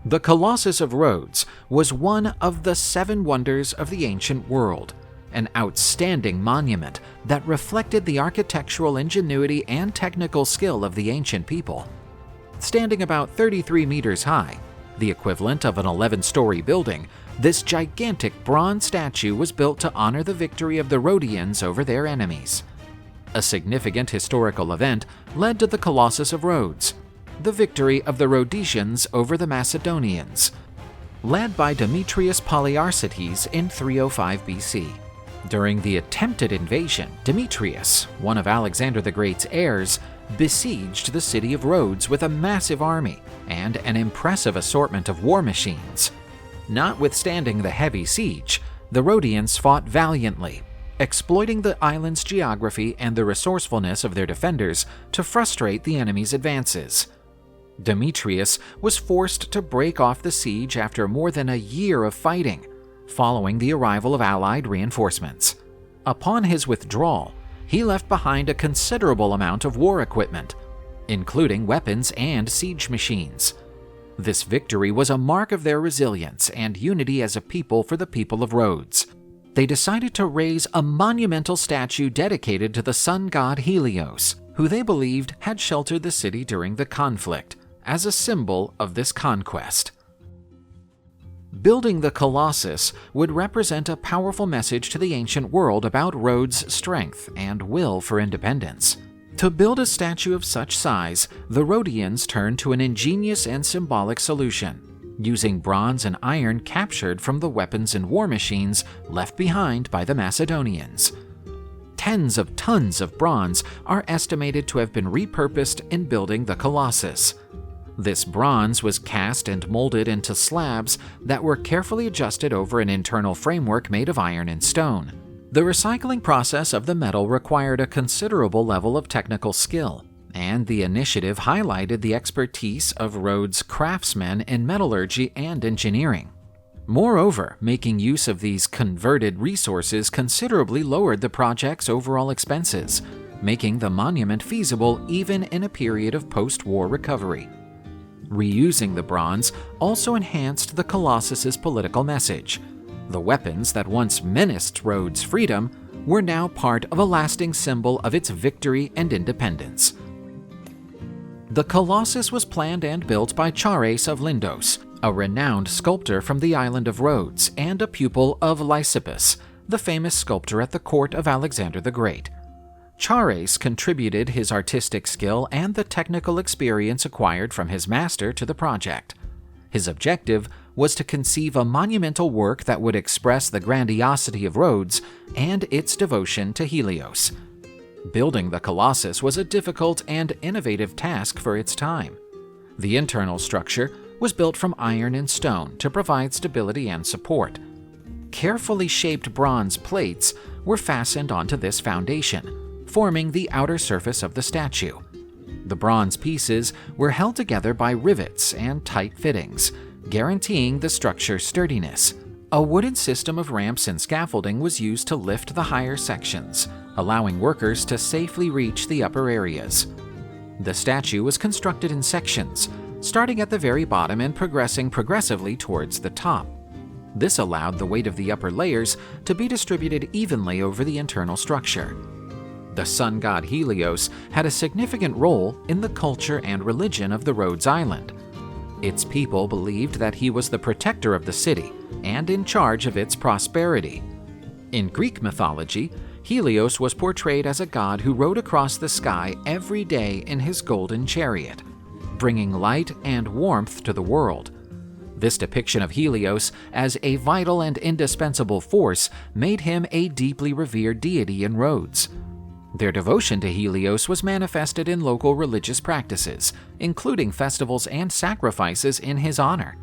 The Colossus of Rhodes was one of the 7 wonders of the ancient world, an outstanding monument that reflected the architectural ingenuity and technical skill of the ancient people. Standing about 33 meters high, the equivalent of an 11-story building, this gigantic bronze statue was built to honor the victory of the Rhodians over their enemies. A significant historical event led to the Colossus of Rhodes, the victory of the Rhodesians over the Macedonians, led by Demetrius Poliorcetes in 305 BC. During the attempted invasion, Demetrius, one of Alexander the Great's heirs, besieged the city of Rhodes with a massive army and an impressive assortment of war machines. Notwithstanding the heavy siege, the Rhodians fought valiantly, exploiting the island's geography and the resourcefulness of their defenders to frustrate the enemy's advances. Demetrius was forced to break off the siege after more than a year of fighting, following the arrival of Allied reinforcements. Upon his withdrawal, he left behind a considerable amount of war equipment, including weapons and siege machines. This victory was a mark of their resilience and unity as a people for the people of Rhodes. They decided to raise a monumental statue dedicated to the sun god Helios, who they believed had sheltered the city during the conflict, as a symbol of this conquest. Building the Colossus would represent a powerful message to the ancient world about Rhodes' strength and will for independence. To build a statue of such size, the Rhodians turned to an ingenious and symbolic solution, using bronze and iron captured from the weapons and war machines left behind by the Macedonians. Tens of tons of bronze are estimated to have been repurposed in building the Colossus. This bronze was cast and molded into slabs that were carefully adjusted over an internal framework made of iron and stone. The recycling process of the metal required a considerable level of technical skill, and the initiative highlighted the expertise of Rhodes' craftsmen in metallurgy and engineering. Moreover, making use of these converted resources considerably lowered the project's overall expenses, making the monument feasible even in a period of post-war recovery. Reusing the bronze also enhanced the Colossus's political message. The weapons that once menaced Rhodes' freedom were now part of a lasting symbol of its victory and independence. The Colossus was planned and built by Chares of Lindos, a renowned sculptor from the island of Rhodes and a pupil of Lysippus, the famous sculptor at the court of Alexander the Great. Chares contributed his artistic skill and the technical experience acquired from his master to the project. His objective was to conceive a monumental work that would express the grandiosity of Rhodes and its devotion to Helios. Building the Colossus was a difficult and innovative task for its time. The internal structure was built from iron and stone to provide stability and support. Carefully shaped bronze plates were fastened onto this foundation, forming the outer surface of the statue. The bronze pieces were held together by rivets and tight fittings, guaranteeing the structure's sturdiness. A wooden system of ramps and scaffolding was used to lift the higher sections, allowing workers to safely reach the upper areas. The statue was constructed in sections, starting at the very bottom and progressing progressively towards the top. This allowed the weight of the upper layers to be distributed evenly over the internal structure. The sun god Helios had a significant role in the culture and religion of the Rhodes Island. Its people believed that he was the protector of the city and in charge of its prosperity. In Greek mythology, Helios was portrayed as a god who rode across the sky every day in his golden chariot, bringing light and warmth to the world. This depiction of Helios as a vital and indispensable force made him a deeply revered deity in Rhodes. Their devotion to Helios was manifested in local religious practices, including festivals and sacrifices in his honor.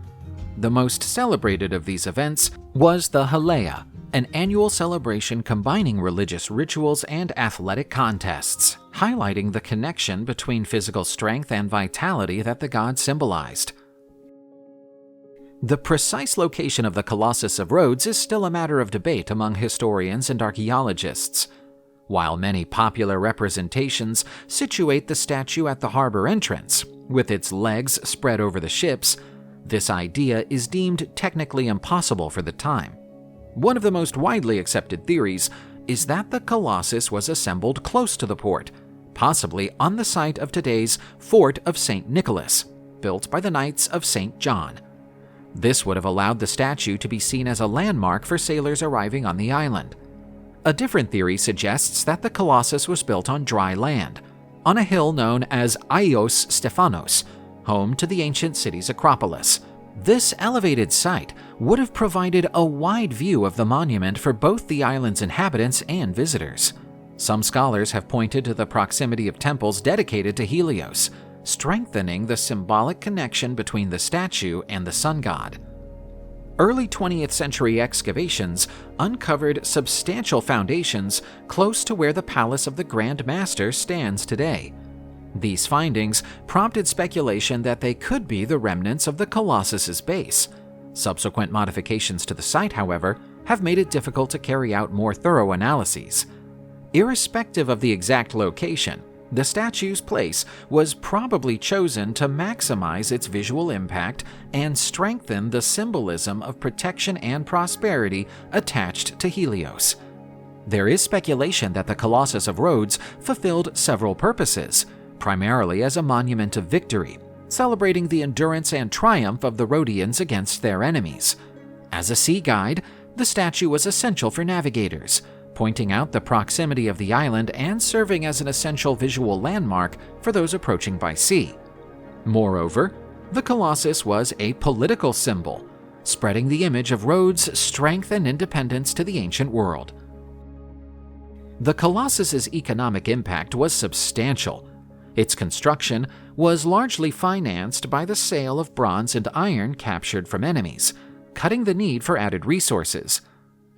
The most celebrated of these events was the Haleia, an annual celebration combining religious rituals and athletic contests, highlighting the connection between physical strength and vitality that the god symbolized. The precise location of the Colossus of Rhodes is still a matter of debate among historians and archaeologists. While many popular representations situate the statue at the harbor entrance, with its legs spread over the ships, This idea is deemed technically impossible for the time. One of the most widely accepted theories is that the Colossus was assembled close to the port, possibly on the site of today's Fort of St. Nicholas, built by the Knights of St. John. This would have allowed the statue to be seen as a landmark for sailors arriving on the island. A different theory suggests that the Colossus was built on dry land, on a hill known as Aios Stephanos, home to the ancient city's Acropolis. This elevated site would have provided a wide view of the monument for both the island's inhabitants and visitors. Some scholars have pointed to the proximity of temples dedicated to Helios, strengthening the symbolic connection between the statue and the sun god. Early 20th century excavations uncovered substantial foundations close to where the Palace of the Grand Master stands today. These findings prompted speculation that they could be the remnants of the Colossus's base. Subsequent modifications to the site, however, have made it difficult to carry out more thorough analyses. Irrespective of the exact location, the statue's place was probably chosen to maximize its visual impact and strengthen the symbolism of protection and prosperity attached to Helios. There is speculation that the Colossus of Rhodes fulfilled several purposes, primarily as a monument of victory, celebrating the endurance and triumph of the Rhodians against their enemies. As a sea guide, the statue was essential for navigators, pointing out the proximity of the island and serving as an essential visual landmark for those approaching by sea. Moreover, the Colossus was a political symbol, spreading the image of Rhodes' strength and independence to the ancient world. The Colossus's economic impact was substantial. Its construction was largely financed by the sale of bronze and iron captured from enemies, cutting the need for added resources.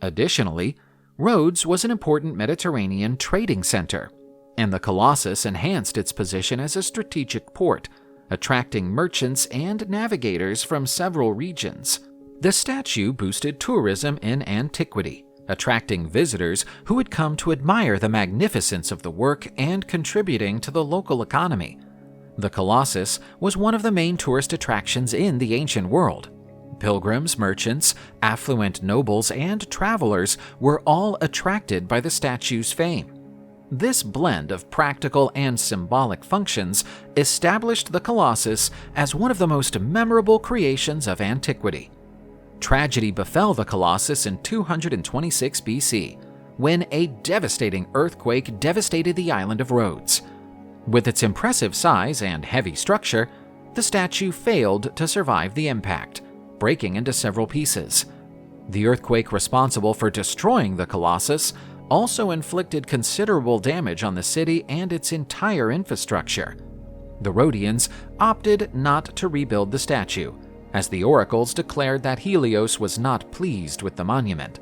Additionally, Rhodes was an important Mediterranean trading center, and the Colossus enhanced its position as a strategic port, attracting merchants and navigators from several regions. The statue boosted tourism in antiquity, attracting visitors who would come to admire the magnificence of the work and contributing to the local economy. The Colossus was one of the main tourist attractions in the ancient world. Pilgrims, merchants, affluent nobles, and travelers were all attracted by the statue's fame. This blend of practical and symbolic functions established the Colossus as one of the most memorable creations of antiquity. Tragedy befell the Colossus in 226 BC, when a devastating earthquake devastated the island of Rhodes. With its impressive size and heavy structure, the statue failed to survive the impact, breaking into several pieces. The earthquake responsible for destroying the Colossus also inflicted considerable damage on the city and its entire infrastructure. The Rhodians opted not to rebuild the statue, as the oracles declared that Helios was not pleased with the monument.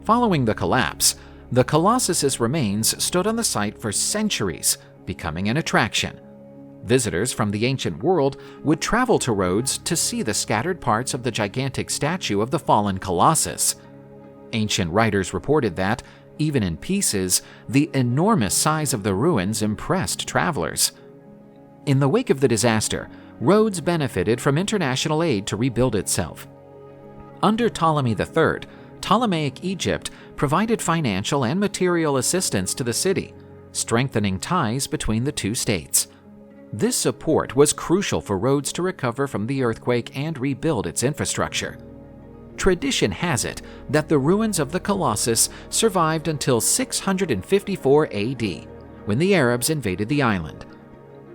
Following the collapse, the Colossus's remains stood on the site for centuries, becoming an attraction. Visitors from the ancient world would travel to Rhodes to see the scattered parts of the gigantic statue of the fallen Colossus. Ancient writers reported that, even in pieces, the enormous size of the ruins impressed travelers. In the wake of the disaster, Rhodes benefited from international aid to rebuild itself. Under Ptolemy III, Ptolemaic Egypt provided financial and material assistance to the city, strengthening ties between the two states. This support was crucial for Rhodes to recover from the earthquake and rebuild its infrastructure. Tradition has it that the ruins of the Colossus survived until 654 AD, when the Arabs invaded the island.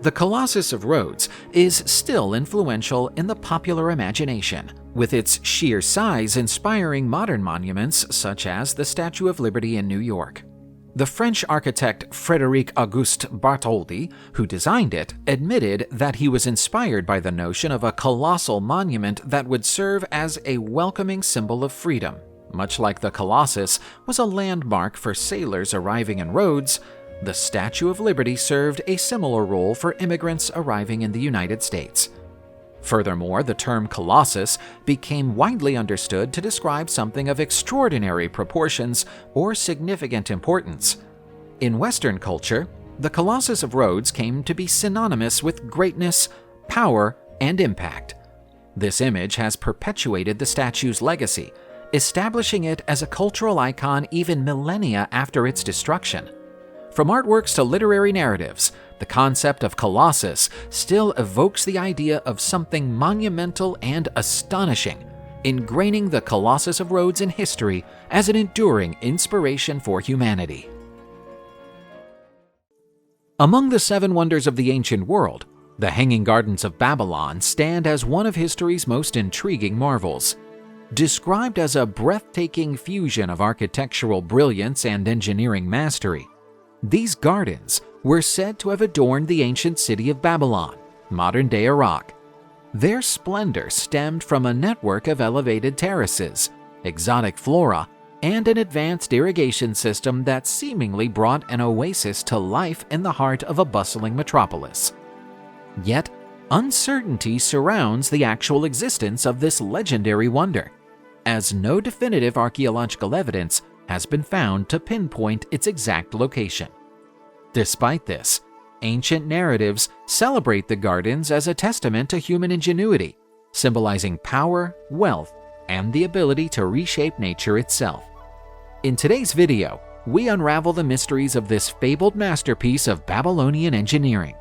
The Colossus of Rhodes is still influential in the popular imagination, with its sheer size inspiring modern monuments such as the Statue of Liberty in New York. The French architect Frédéric Auguste Bartholdi, who designed it, admitted that he was inspired by the notion of a colossal monument that would serve as a welcoming symbol of freedom. Much like the Colossus was a landmark for sailors arriving in Rhodes, the Statue of Liberty served a similar role for immigrants arriving in the United States. Furthermore, the term Colossus became widely understood to describe something of extraordinary proportions or significant importance. In Western culture, the Colossus of Rhodes came to be synonymous with greatness, power, and impact. This image has perpetuated the statue's legacy, establishing it as a cultural icon even millennia after its destruction. From artworks to literary narratives, the concept of Colossus still evokes the idea of something monumental and astonishing, ingraining the Colossus of Rhodes in history as an enduring inspiration for humanity. Among the 7 wonders of the ancient world, the Hanging Gardens of Babylon stand as one of history's most intriguing marvels. Described as a breathtaking fusion of architectural brilliance and engineering mastery, these gardens were said to have adorned the ancient city of Babylon, modern-day Iraq. Their splendor stemmed from a network of elevated terraces, exotic flora, and an advanced irrigation system that seemingly brought an oasis to life in the heart of a bustling metropolis. Yet, uncertainty surrounds the actual existence of this legendary wonder, as no definitive archaeological evidence has been found to pinpoint its exact location. Despite this, ancient narratives celebrate the gardens as a testament to human ingenuity, symbolizing power, wealth, and the ability to reshape nature itself. In today's video, we unravel the mysteries of this fabled masterpiece of Babylonian engineering.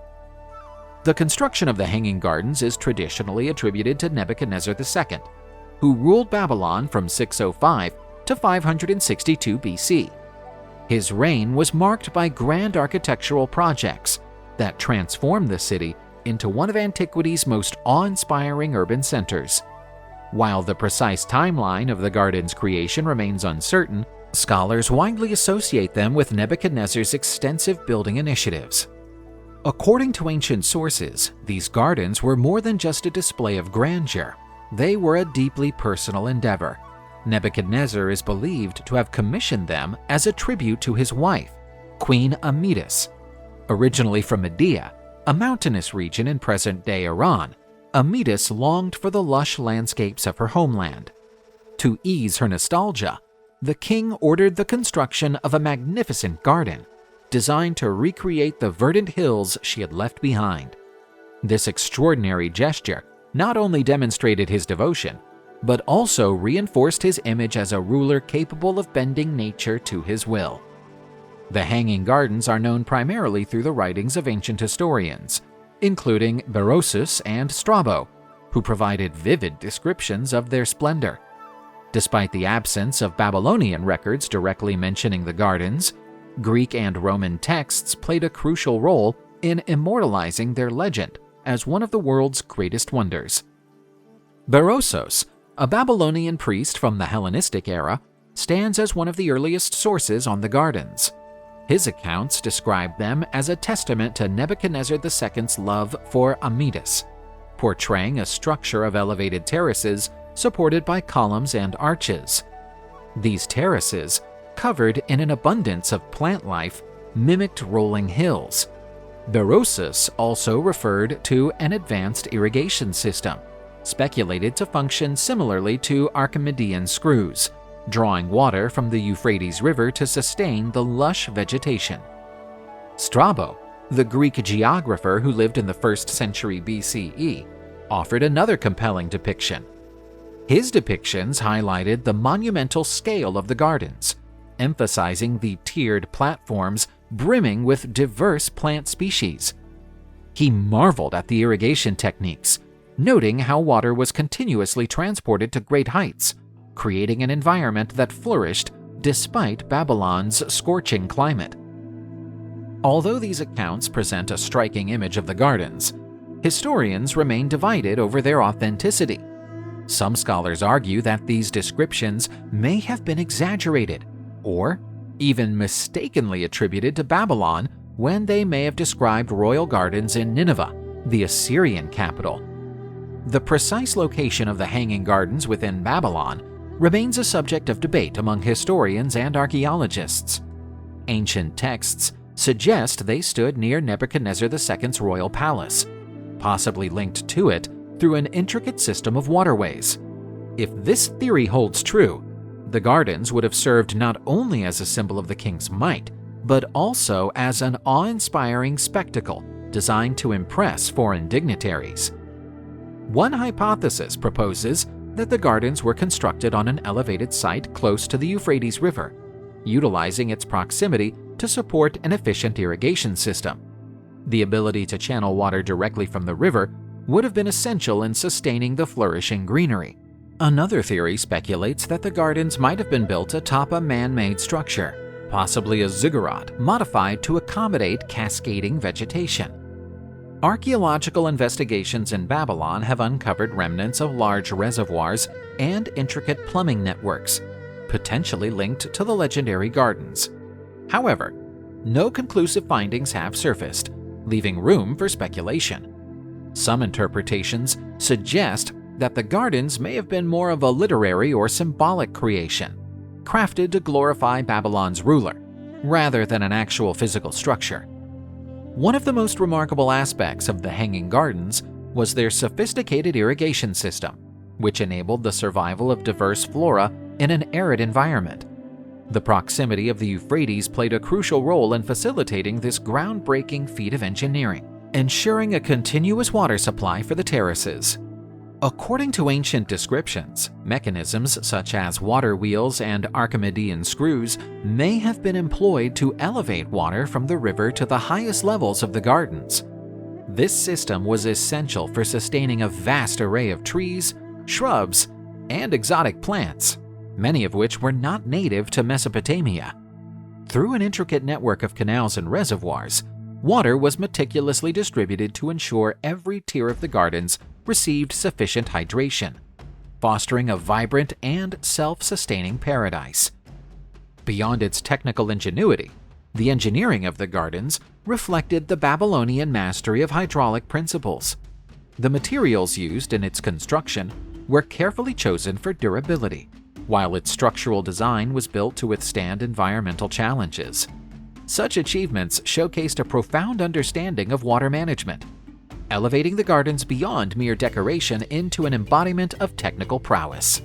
The construction of the Hanging Gardens is traditionally attributed to Nebuchadnezzar II, who ruled Babylon from 605 to 562 BC. His reign was marked by grand architectural projects that transformed the city into one of antiquity's most awe-inspiring urban centers. While the precise timeline of the gardens' creation remains uncertain, scholars widely associate them with Nebuchadnezzar's extensive building initiatives. According to ancient sources, these gardens were more than just a display of grandeur. They were a deeply personal endeavor. Nebuchadnezzar is believed to have commissioned them as a tribute to his wife, Queen Amytis. Originally from Media, a mountainous region in present-day Iran, Amytis longed for the lush landscapes of her homeland. To ease her nostalgia, the king ordered the construction of a magnificent garden, designed to recreate the verdant hills she had left behind. This extraordinary gesture not only demonstrated his devotion, but also reinforced his image as a ruler capable of bending nature to his will. The Hanging Gardens are known primarily through the writings of ancient historians, including Berosus and Strabo, who provided vivid descriptions of their splendor. Despite the absence of Babylonian records directly mentioning the gardens, Greek and Roman texts played a crucial role in immortalizing their legend as one of the world's greatest wonders. Berosus, a Babylonian priest from the Hellenistic era, stands as one of the earliest sources on the gardens. His accounts describe them as a testament to Nebuchadnezzar II's love for Amytis, portraying a structure of elevated terraces supported by columns and arches. These terraces, covered in an abundance of plant life, mimicked rolling hills. Berosus also referred to an advanced irrigation system, speculated to function similarly to Archimedean screws, drawing water from the Euphrates River to sustain the lush vegetation. Strabo, the Greek geographer who lived in the 1st century BCE, offered another compelling depiction. His depictions highlighted the monumental scale of the gardens, emphasizing the tiered platforms brimming with diverse plant species. He marveled at the irrigation techniques, noting how water was continuously transported to great heights, creating an environment that flourished despite Babylon's scorching climate. Although these accounts present a striking image of the gardens, historians remain divided over their authenticity. Some scholars argue that these descriptions may have been exaggerated, or even mistakenly attributed to Babylon when they may have described royal gardens in Nineveh, the Assyrian capital. The precise location of the Hanging Gardens within Babylon remains a subject of debate among historians and archaeologists. Ancient texts suggest they stood near Nebuchadnezzar II's royal palace, possibly linked to it through an intricate system of waterways. If this theory holds true, the gardens would have served not only as a symbol of the king's might, but also as an awe-inspiring spectacle designed to impress foreign dignitaries. One hypothesis proposes that the gardens were constructed on an elevated site close to the Euphrates River, utilizing its proximity to support an efficient irrigation system. The ability to channel water directly from the river would have been essential in sustaining the flourishing greenery. Another theory speculates that the gardens might have been built atop a man-made structure, possibly a ziggurat modified to accommodate cascading vegetation. Archaeological investigations in Babylon have uncovered remnants of large reservoirs and intricate plumbing networks, potentially linked to the legendary gardens. However, no conclusive findings have surfaced, leaving room for speculation. Some interpretations suggest that the gardens may have been more of a literary or symbolic creation, crafted to glorify Babylon's ruler, rather than an actual physical structure. One of the most remarkable aspects of the Hanging Gardens was their sophisticated irrigation system, which enabled the survival of diverse flora in an arid environment. The proximity of the Euphrates played a crucial role in facilitating this groundbreaking feat of engineering, ensuring a continuous water supply for the terraces. According to ancient descriptions, mechanisms such as water wheels and Archimedean screws may have been employed to elevate water from the river to the highest levels of the gardens. This system was essential for sustaining a vast array of trees, shrubs, and exotic plants, many of which were not native to Mesopotamia. Through an intricate network of canals and reservoirs, water was meticulously distributed to ensure every tier of the gardens received sufficient hydration, fostering a vibrant and self-sustaining paradise. Beyond its technical ingenuity, the engineering of the gardens reflected the Babylonian mastery of hydraulic principles. The materials used in its construction were carefully chosen for durability, while its structural design was built to withstand environmental challenges. Such achievements showcased a profound understanding of water management, elevating the gardens beyond mere decoration into an embodiment of technical prowess.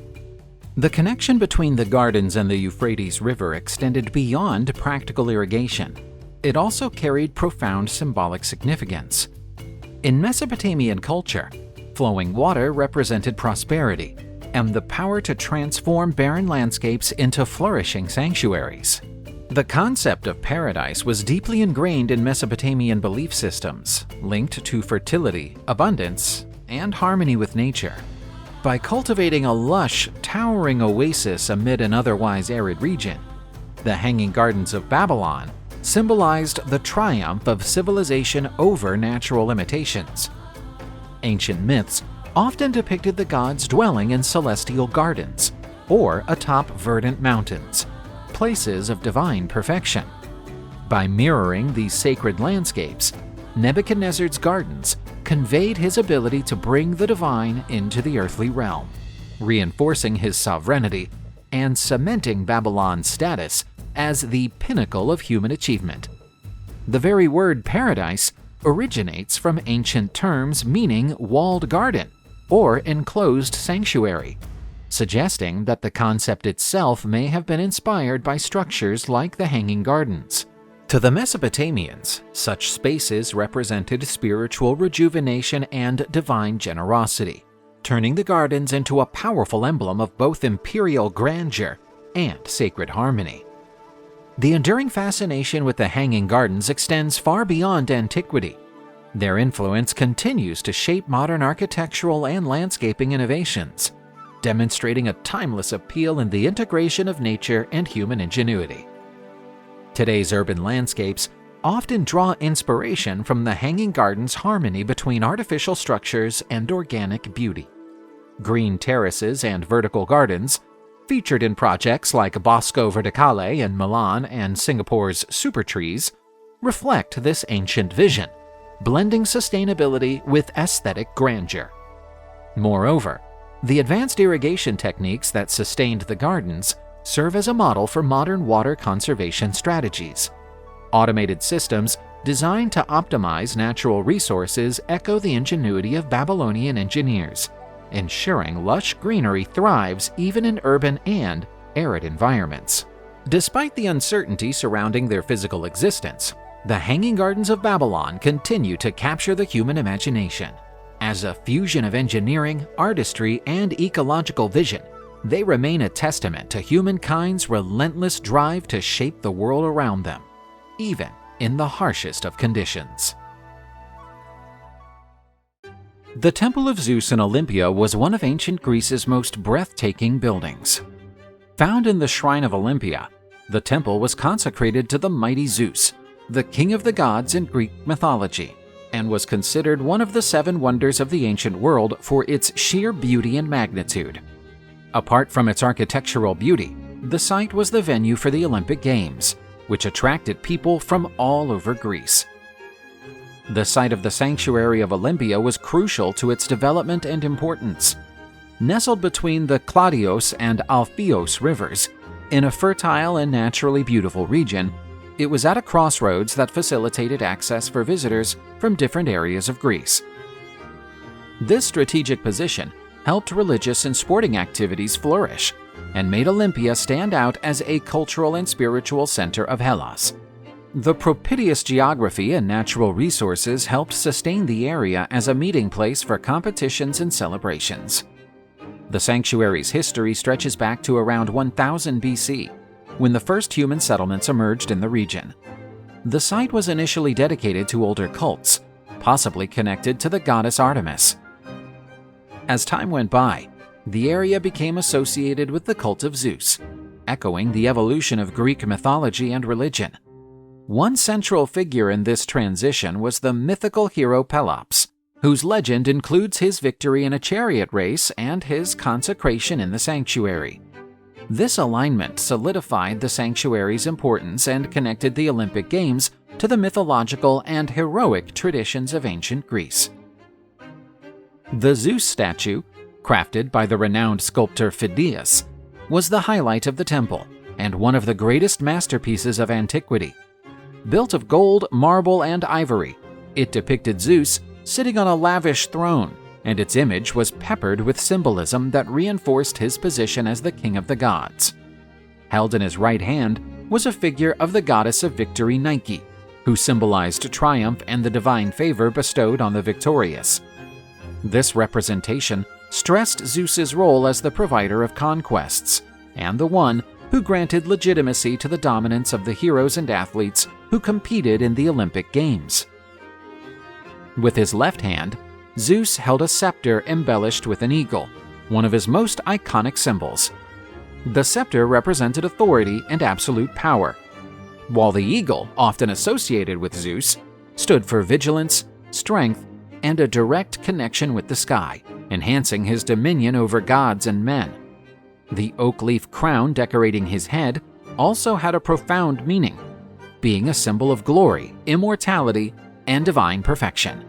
The connection between the gardens and the Euphrates River extended beyond practical irrigation. It also carried profound symbolic significance. In Mesopotamian culture, flowing water represented prosperity and the power to transform barren landscapes into flourishing sanctuaries. The concept of paradise was deeply ingrained in Mesopotamian belief systems, linked to fertility, abundance, and harmony with nature. By cultivating a lush, towering oasis amid an otherwise arid region, the Hanging Gardens of Babylon symbolized the triumph of civilization over natural limitations. Ancient myths often depicted the gods dwelling in celestial gardens or atop verdant mountains, places of divine perfection. By mirroring these sacred landscapes, Nebuchadnezzar's gardens conveyed his ability to bring the divine into the earthly realm, reinforcing his sovereignty and cementing Babylon's status as the pinnacle of human achievement. The very word paradise originates from ancient terms meaning walled garden or enclosed sanctuary, suggesting that the concept itself may have been inspired by structures like the Hanging Gardens. To the Mesopotamians, such spaces represented spiritual rejuvenation and divine generosity, turning the gardens into a powerful emblem of both imperial grandeur and sacred harmony. The enduring fascination with the Hanging Gardens extends far beyond antiquity. Their influence continues to shape modern architectural and landscaping innovations, demonstrating a timeless appeal in the integration of nature and human ingenuity. Today's urban landscapes often draw inspiration from the Hanging Gardens' harmony between artificial structures and organic beauty. Green terraces and vertical gardens, featured in projects like Bosco Verticale in Milan and Singapore's Super Trees, reflect this ancient vision, blending sustainability with aesthetic grandeur. Moreover, the advanced irrigation techniques that sustained the gardens serve as a model for modern water conservation strategies. Automated systems designed to optimize natural resources echo the ingenuity of Babylonian engineers, ensuring lush greenery thrives even in urban and arid environments. Despite the uncertainty surrounding their physical existence, the Hanging Gardens of Babylon continue to capture the human imagination. As a fusion of engineering, artistry, and ecological vision, they remain a testament to humankind's relentless drive to shape the world around them, even in the harshest of conditions. The Temple of Zeus in Olympia was one of ancient Greece's most breathtaking buildings. Found in the shrine of Olympia, the temple was consecrated to the mighty Zeus, the king of the gods in Greek mythology, and was considered one of the 7 wonders of the ancient world for its sheer beauty and magnitude. Apart from its architectural beauty, the site was the venue for the Olympic Games, which attracted people from all over Greece. The site of the sanctuary of Olympia was crucial to its development and importance. Nestled between the Claudios and Alpheos rivers, in a fertile and naturally beautiful region, it was at a crossroads that facilitated access for visitors from different areas of Greece. This strategic position helped religious and sporting activities flourish and made Olympia stand out as a cultural and spiritual center of Hellas. The propitious geography and natural resources helped sustain the area as a meeting place for competitions and celebrations. The sanctuary's history stretches back to around 1000 BC, when the first human settlements emerged in the region. The site was initially dedicated to older cults, possibly connected to the goddess Artemis. As time went by, the area became associated with the cult of Zeus, echoing the evolution of Greek mythology and religion. One central figure in this transition was the mythical hero Pelops, whose legend includes his victory in a chariot race and his consecration in the sanctuary. This alignment solidified the sanctuary's importance and connected the Olympic Games to the mythological and heroic traditions of ancient Greece. The Zeus statue, crafted by the renowned sculptor Phidias, was the highlight of the temple and one of the greatest masterpieces of antiquity. Built of gold, marble, and ivory, it depicted Zeus sitting on a lavish throne, and its image was peppered with symbolism that reinforced his position as the king of the gods. Held in his right hand was a figure of the goddess of victory Nike, who symbolized triumph and the divine favor bestowed on the victorious. This representation stressed Zeus's role as the provider of conquests, and the one who granted legitimacy to the dominance of the heroes and athletes who competed in the Olympic Games. With his left hand, Zeus held a scepter embellished with an eagle, one of his most iconic symbols. The scepter represented authority and absolute power, while the eagle, often associated with Zeus, stood for vigilance, strength, and a direct connection with the sky, enhancing his dominion over gods and men. The oak leaf crown decorating his head also had a profound meaning, being a symbol of glory, immortality, and divine perfection.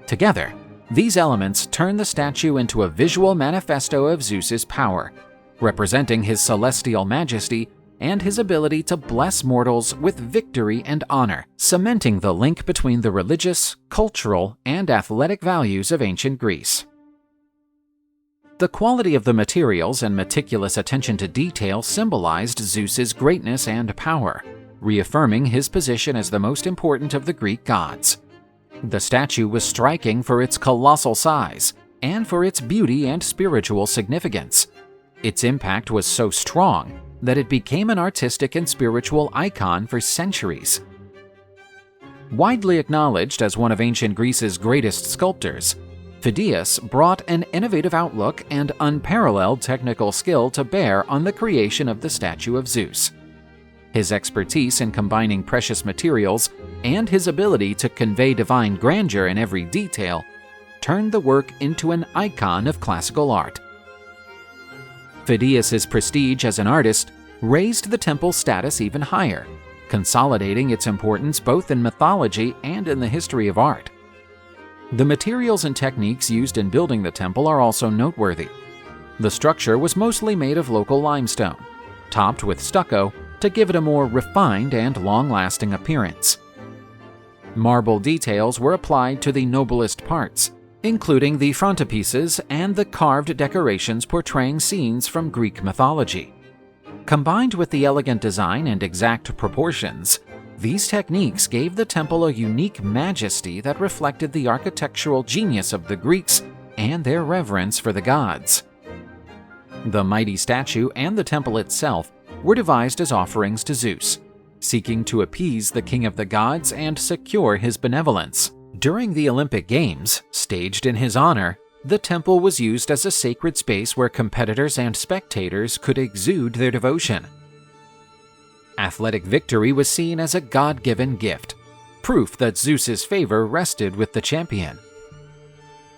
Together, these elements turn the statue into a visual manifesto of Zeus's power, representing his celestial majesty and his ability to bless mortals with victory and honor, cementing the link between the religious, cultural, and athletic values of ancient Greece. The quality of the materials and meticulous attention to detail symbolized Zeus's greatness and power, reaffirming his position as the most important of the Greek gods. The statue was striking for its colossal size and for its beauty and spiritual significance. Its impact was so strong that it became an artistic and spiritual icon for centuries. Widely acknowledged as one of ancient Greece's greatest sculptors, Phidias brought an innovative outlook and unparalleled technical skill to bear on the creation of the statue of Zeus. His expertise in combining precious materials and his ability to convey divine grandeur in every detail turned the work into an icon of classical art. Phidias's prestige as an artist raised the temple's status even higher, consolidating its importance both in mythology and in the history of art. The materials and techniques used in building the temple are also noteworthy. The structure was mostly made of local limestone, topped with stucco to give it a more refined and long-lasting appearance. Marble details were applied to the noblest parts, including the frontispieces and the carved decorations portraying scenes from Greek mythology. Combined with the elegant design and exact proportions, These techniques gave the temple a unique majesty that reflected the architectural genius of the Greeks and their reverence for the gods. The mighty statue and the temple itself were devised as offerings to Zeus, seeking to appease the king of the gods and secure his benevolence. During the Olympic Games, staged in his honor, the temple was used as a sacred space where competitors and spectators could exude their devotion. Athletic victory was seen as a God-given gift, proof that Zeus's favor rested with the champion.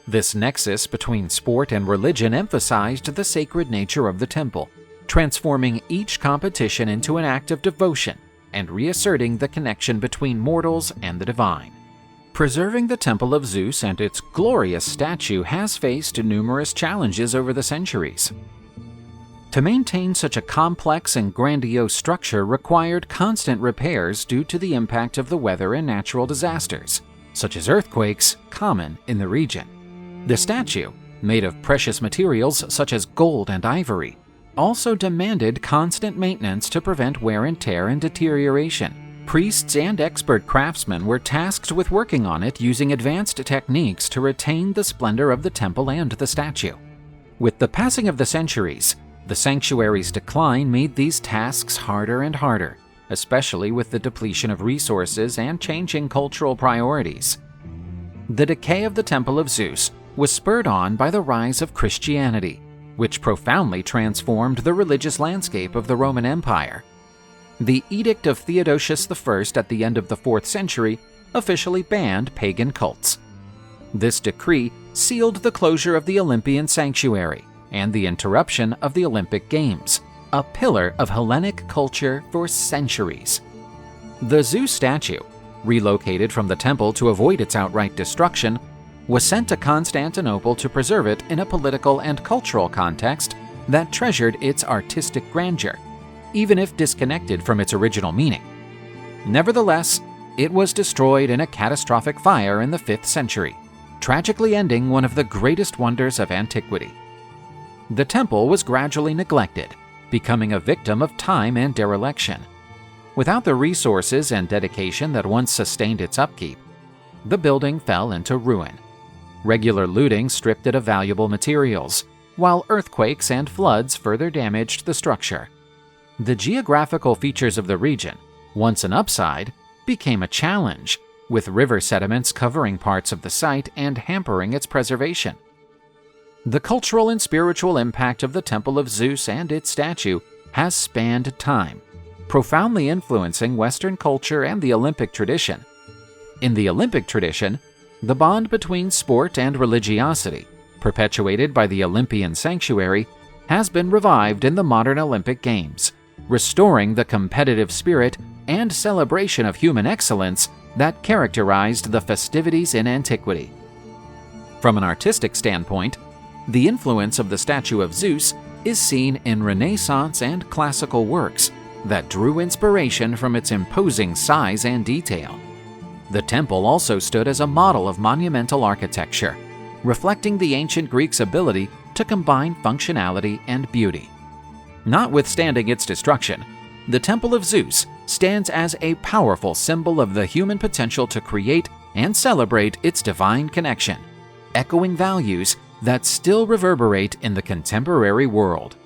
This nexus between sport and religion emphasized the sacred nature of the temple, transforming each competition into an act of devotion and reasserting the connection between mortals and the divine. Preserving the Temple of Zeus and its glorious statue has faced numerous challenges over the centuries. To maintain such a complex and grandiose structure required constant repairs due to the impact of the weather and natural disasters, such as earthquakes, common in the region. The statue, made of precious materials such as gold and ivory, also demanded constant maintenance to prevent wear and tear and deterioration. Priests and expert craftsmen were tasked with working on it using advanced techniques to retain the splendor of the temple and the statue. With the passing of the centuries, the sanctuary's decline made these tasks harder and harder, especially with the depletion of resources and changing cultural priorities. The decay of the Temple of Zeus was spurred on by the rise of Christianity, which profoundly transformed the religious landscape of the Roman Empire. The Edict of Theodosius I at the end of the 4th century officially banned pagan cults. This decree sealed the closure of the Olympian sanctuary and the interruption of the Olympic Games, a pillar of Hellenic culture for centuries. The Zeus statue, relocated from the temple to avoid its outright destruction, was sent to Constantinople to preserve it in a political and cultural context that treasured its artistic grandeur, even if disconnected from its original meaning. Nevertheless, it was destroyed in a catastrophic fire in the 5th century, tragically ending one of the greatest wonders of antiquity. The temple was gradually neglected, becoming a victim of time and dereliction. Without the resources and dedication that once sustained its upkeep, the building fell into ruin. Regular looting stripped it of valuable materials, while earthquakes and floods further damaged the structure. The geographical features of the region, once an upside, became a challenge, with river sediments covering parts of the site and hampering its preservation. The cultural and spiritual impact of the Temple of Zeus and its statue has spanned time, profoundly influencing Western culture and the Olympic tradition. In the Olympic tradition, the bond between sport and religiosity, perpetuated by the Olympian sanctuary, has been revived in the modern Olympic Games, restoring the competitive spirit and celebration of human excellence that characterized the festivities in antiquity. From an artistic standpoint, the influence of the Statue of Zeus is seen in Renaissance and classical works that drew inspiration from its imposing size and detail. The temple also stood as a model of monumental architecture, reflecting the ancient Greeks' ability to combine functionality and beauty. Notwithstanding its destruction, the Temple of Zeus stands as a powerful symbol of the human potential to create and celebrate its divine connection, echoing values that still reverberate in the contemporary world.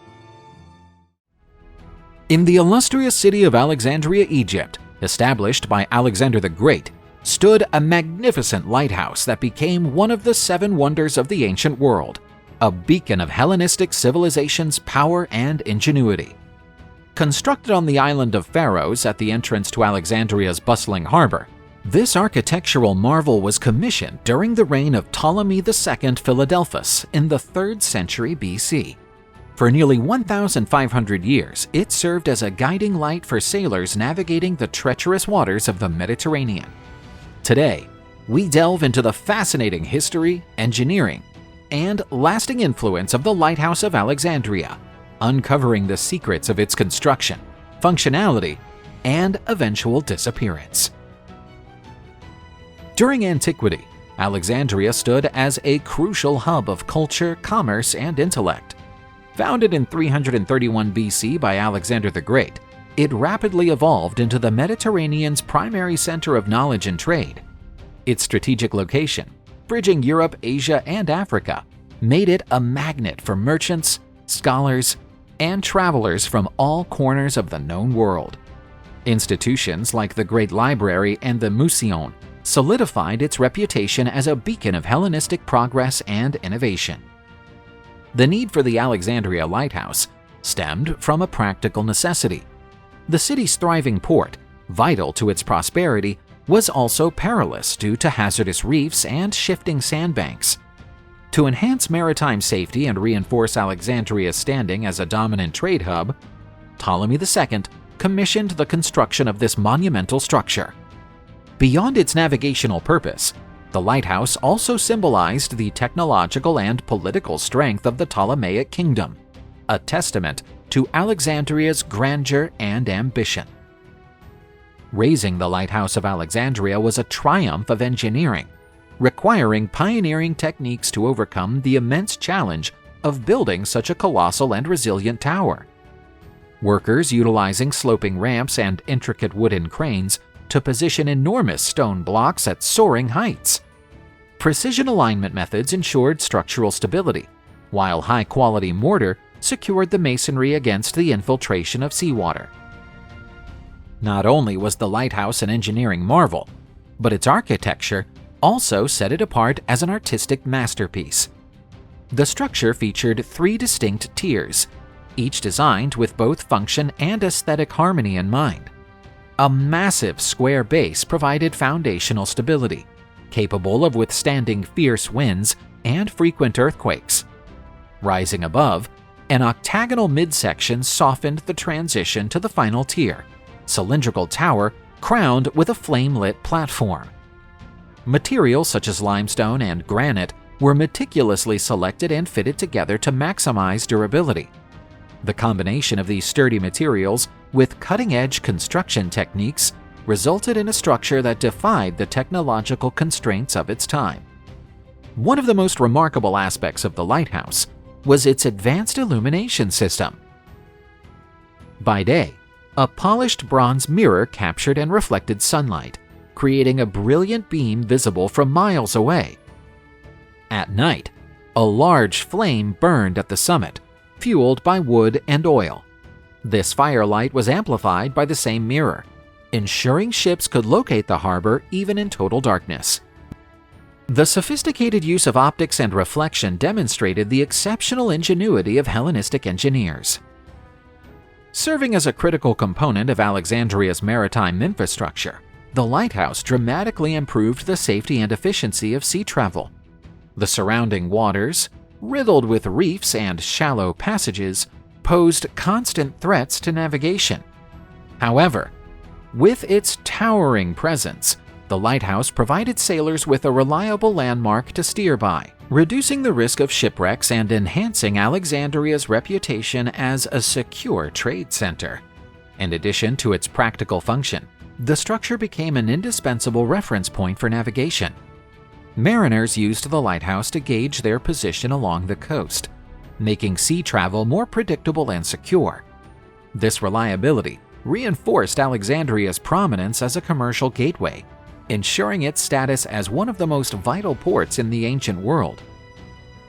In the illustrious city of Alexandria, Egypt, established by Alexander the Great, stood a magnificent lighthouse that became one of the 7 wonders of the ancient world, a beacon of Hellenistic civilization's power and ingenuity. Constructed on the island of Pharos at the entrance to Alexandria's bustling harbor, this architectural marvel was commissioned during the reign of Ptolemy II Philadelphus in the 3rd century BC. For nearly 1,500 years, it served as a guiding light for sailors navigating the treacherous waters of the Mediterranean. Today, we delve into the fascinating history, engineering, and lasting influence of the Lighthouse of Alexandria, uncovering the secrets of its construction, functionality, and eventual disappearance. During antiquity, Alexandria stood as a crucial hub of culture, commerce, and intellect. Founded in 331 BC by Alexander the Great, it rapidly evolved into the Mediterranean's primary center of knowledge and trade. Its strategic location, bridging Europe, Asia, and Africa, made it a magnet for merchants, scholars, and travelers from all corners of the known world. Institutions like the Great Library and the Museum solidified its reputation as a beacon of Hellenistic progress and innovation. The need for the Alexandria Lighthouse stemmed from a practical necessity. The city's thriving port, vital to its prosperity, was also perilous due to hazardous reefs and shifting sandbanks. To enhance maritime safety and reinforce Alexandria's standing as a dominant trade hub, Ptolemy II commissioned the construction of this monumental structure. Beyond its navigational purpose, the lighthouse also symbolized the technological and political strength of the Ptolemaic kingdom, a testament to Alexandria's grandeur and ambition. Raising the Lighthouse of Alexandria was a triumph of engineering, requiring pioneering techniques to overcome the immense challenge of building such a colossal and resilient tower. Workers utilizing sloping ramps and intricate wooden cranes to position enormous stone blocks at soaring heights. Precision alignment methods ensured structural stability, while high-quality mortar secured the masonry against the infiltration of seawater. Not only was the lighthouse an engineering marvel, but its architecture also set it apart as an artistic masterpiece. The structure featured 3 distinct tiers, each designed with both function and aesthetic harmony in mind. A massive square base provided foundational stability, capable of withstanding fierce winds and frequent earthquakes. Rising above, an octagonal midsection softened the transition to the final tier, cylindrical tower crowned with a flame-lit platform. Materials such as limestone and granite were meticulously selected and fitted together to maximize durability. The combination of these sturdy materials with cutting-edge construction techniques resulted in a structure that defied the technological constraints of its time. One of the most remarkable aspects of the lighthouse was its advanced illumination system. By day, a polished bronze mirror captured and reflected sunlight, creating a brilliant beam visible from miles away. At night, a large flame burned at the summit, fueled by wood and oil. This firelight was amplified by the same mirror, ensuring ships could locate the harbor even in total darkness. The sophisticated use of optics and reflection demonstrated the exceptional ingenuity of Hellenistic engineers. Serving as a critical component of Alexandria's maritime infrastructure, the lighthouse dramatically improved the safety and efficiency of sea travel. The surrounding waters, riddled with reefs and shallow passages, posed constant threats to navigation. However, with its towering presence, the lighthouse provided sailors with a reliable landmark to steer by, reducing the risk of shipwrecks and enhancing Alexandria's reputation as a secure trade center. In addition to its practical function, the structure became an indispensable reference point for navigation. Mariners used the lighthouse to gauge their position along the coast, making sea travel more predictable and secure. This reliability reinforced Alexandria's prominence as a commercial gateway, ensuring its status as one of the most vital ports in the ancient world.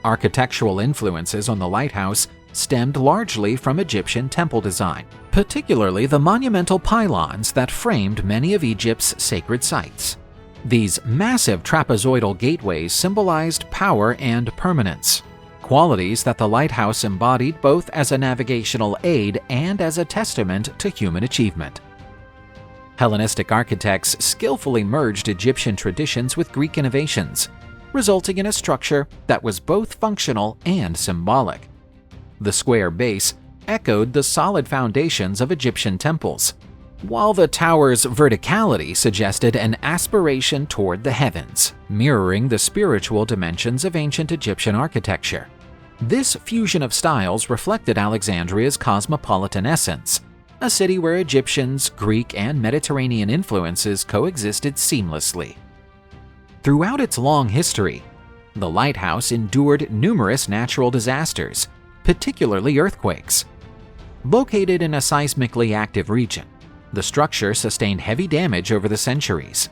Architectural influences on the lighthouse stemmed largely from Egyptian temple design, particularly the monumental pylons that framed many of Egypt's sacred sites. These massive trapezoidal gateways symbolized power and permanence, qualities that the lighthouse embodied both as a navigational aid and as a testament to human achievement. Hellenistic architects skillfully merged Egyptian traditions with Greek innovations, resulting in a structure that was both functional and symbolic. The square base echoed the solid foundations of Egyptian temples, while the tower's verticality suggested an aspiration toward the heavens, mirroring the spiritual dimensions of ancient Egyptian architecture. This fusion of styles reflected Alexandria's cosmopolitan essence, a city where Egyptians, Greek, and Mediterranean influences coexisted seamlessly. Throughout its long history, the lighthouse endured numerous natural disasters, particularly earthquakes. Located in a seismically active region, the structure sustained heavy damage over the centuries.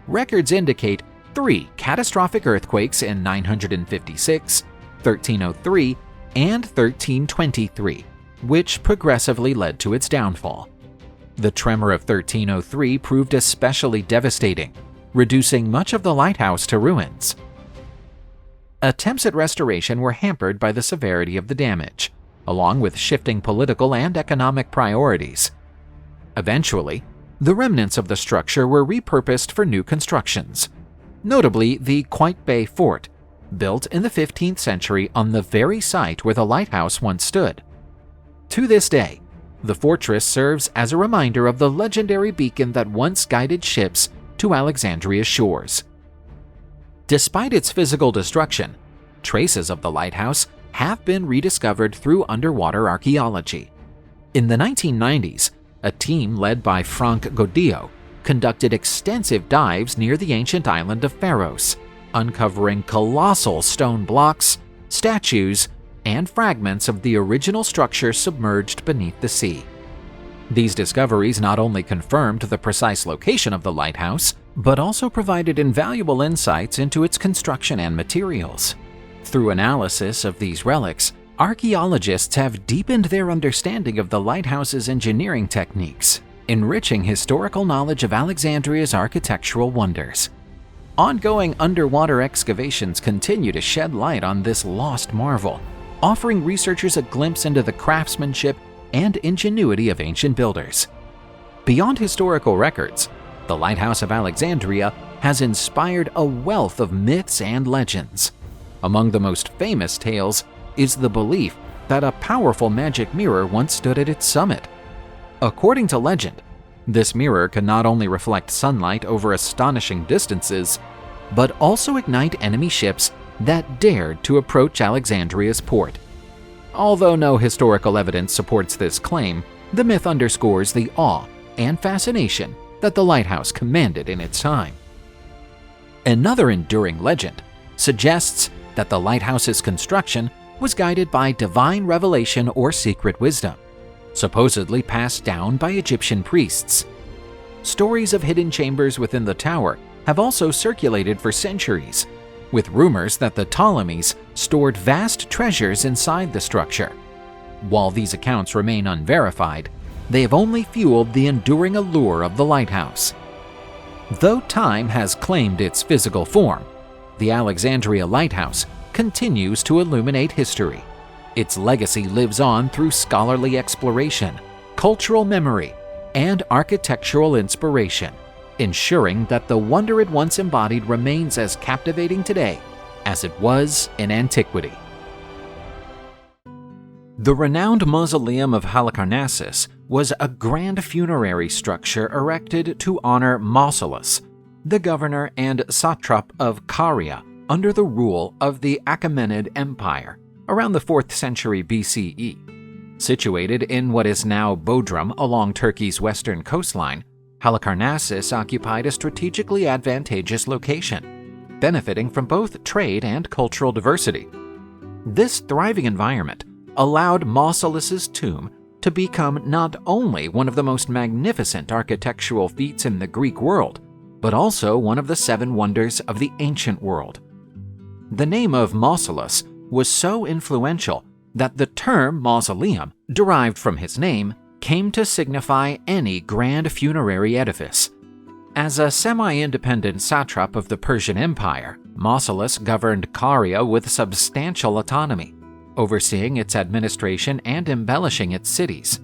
Records indicate 3 catastrophic earthquakes in 956, 1303, and 1323, which progressively led to its downfall. The tremor of 1303 proved especially devastating, reducing much of the lighthouse to ruins. Attempts at restoration were hampered by the severity of the damage, along with shifting political and economic priorities. Eventually, the remnants of the structure were repurposed for new constructions, notably the Quite Bay Fort, built in the 15th century on the very site where the lighthouse once stood. To this day, the fortress serves as a reminder of the legendary beacon that once guided ships to Alexandria's shores. Despite its physical destruction, traces of the lighthouse have been rediscovered through underwater archaeology. In the 1990s, a team led by Frank Godillo conducted extensive dives near the ancient island of Pharos, uncovering colossal stone blocks, statues, and fragments of the original structure submerged beneath the sea. These discoveries not only confirmed the precise location of the lighthouse, but also provided invaluable insights into its construction and materials. Through analysis of these relics, archaeologists have deepened their understanding of the lighthouse's engineering techniques, enriching historical knowledge of Alexandria's architectural wonders. Ongoing underwater excavations continue to shed light on this lost marvel, offering researchers a glimpse into the craftsmanship and ingenuity of ancient builders. Beyond historical records, the Lighthouse of Alexandria has inspired a wealth of myths and legends. Among the most famous tales is the belief that a powerful magic mirror once stood at its summit. According to legend, this mirror can not only reflect sunlight over astonishing distances, but also ignite enemy ships that dared to approach Alexandria's port. Although no historical evidence supports this claim, the myth underscores the awe and fascination that the lighthouse commanded in its time. Another enduring legend suggests that the lighthouse's construction was guided by divine revelation or secret wisdom, supposedly passed down by Egyptian priests. Stories of hidden chambers within the tower have also circulated for centuries, with rumors that the Ptolemies stored vast treasures inside the structure. While these accounts remain unverified, they have only fueled the enduring allure of the lighthouse. Though time has claimed its physical form, the Alexandria Lighthouse continues to illuminate history. Its legacy lives on through scholarly exploration, cultural memory, and architectural inspiration, ensuring that the wonder it once embodied remains as captivating today as it was in antiquity. The renowned Mausoleum of Halicarnassus was a grand funerary structure erected to honor Mausolus, the governor and satrap of Caria under the rule of the Achaemenid Empire around the 4th century BCE. Situated in what is now Bodrum along Turkey's western coastline, Halicarnassus occupied a strategically advantageous location, benefiting from both trade and cultural diversity. This thriving environment allowed Mausolus's tomb to become not only one of the most magnificent architectural feats in the Greek world, but also one of the 7 wonders of the ancient world. The name of Mausolus was so influential that the term mausoleum, derived from his name, came to signify any grand funerary edifice. As a semi-independent satrap of the Persian Empire, Mausolus governed Caria with substantial autonomy, overseeing its administration and embellishing its cities.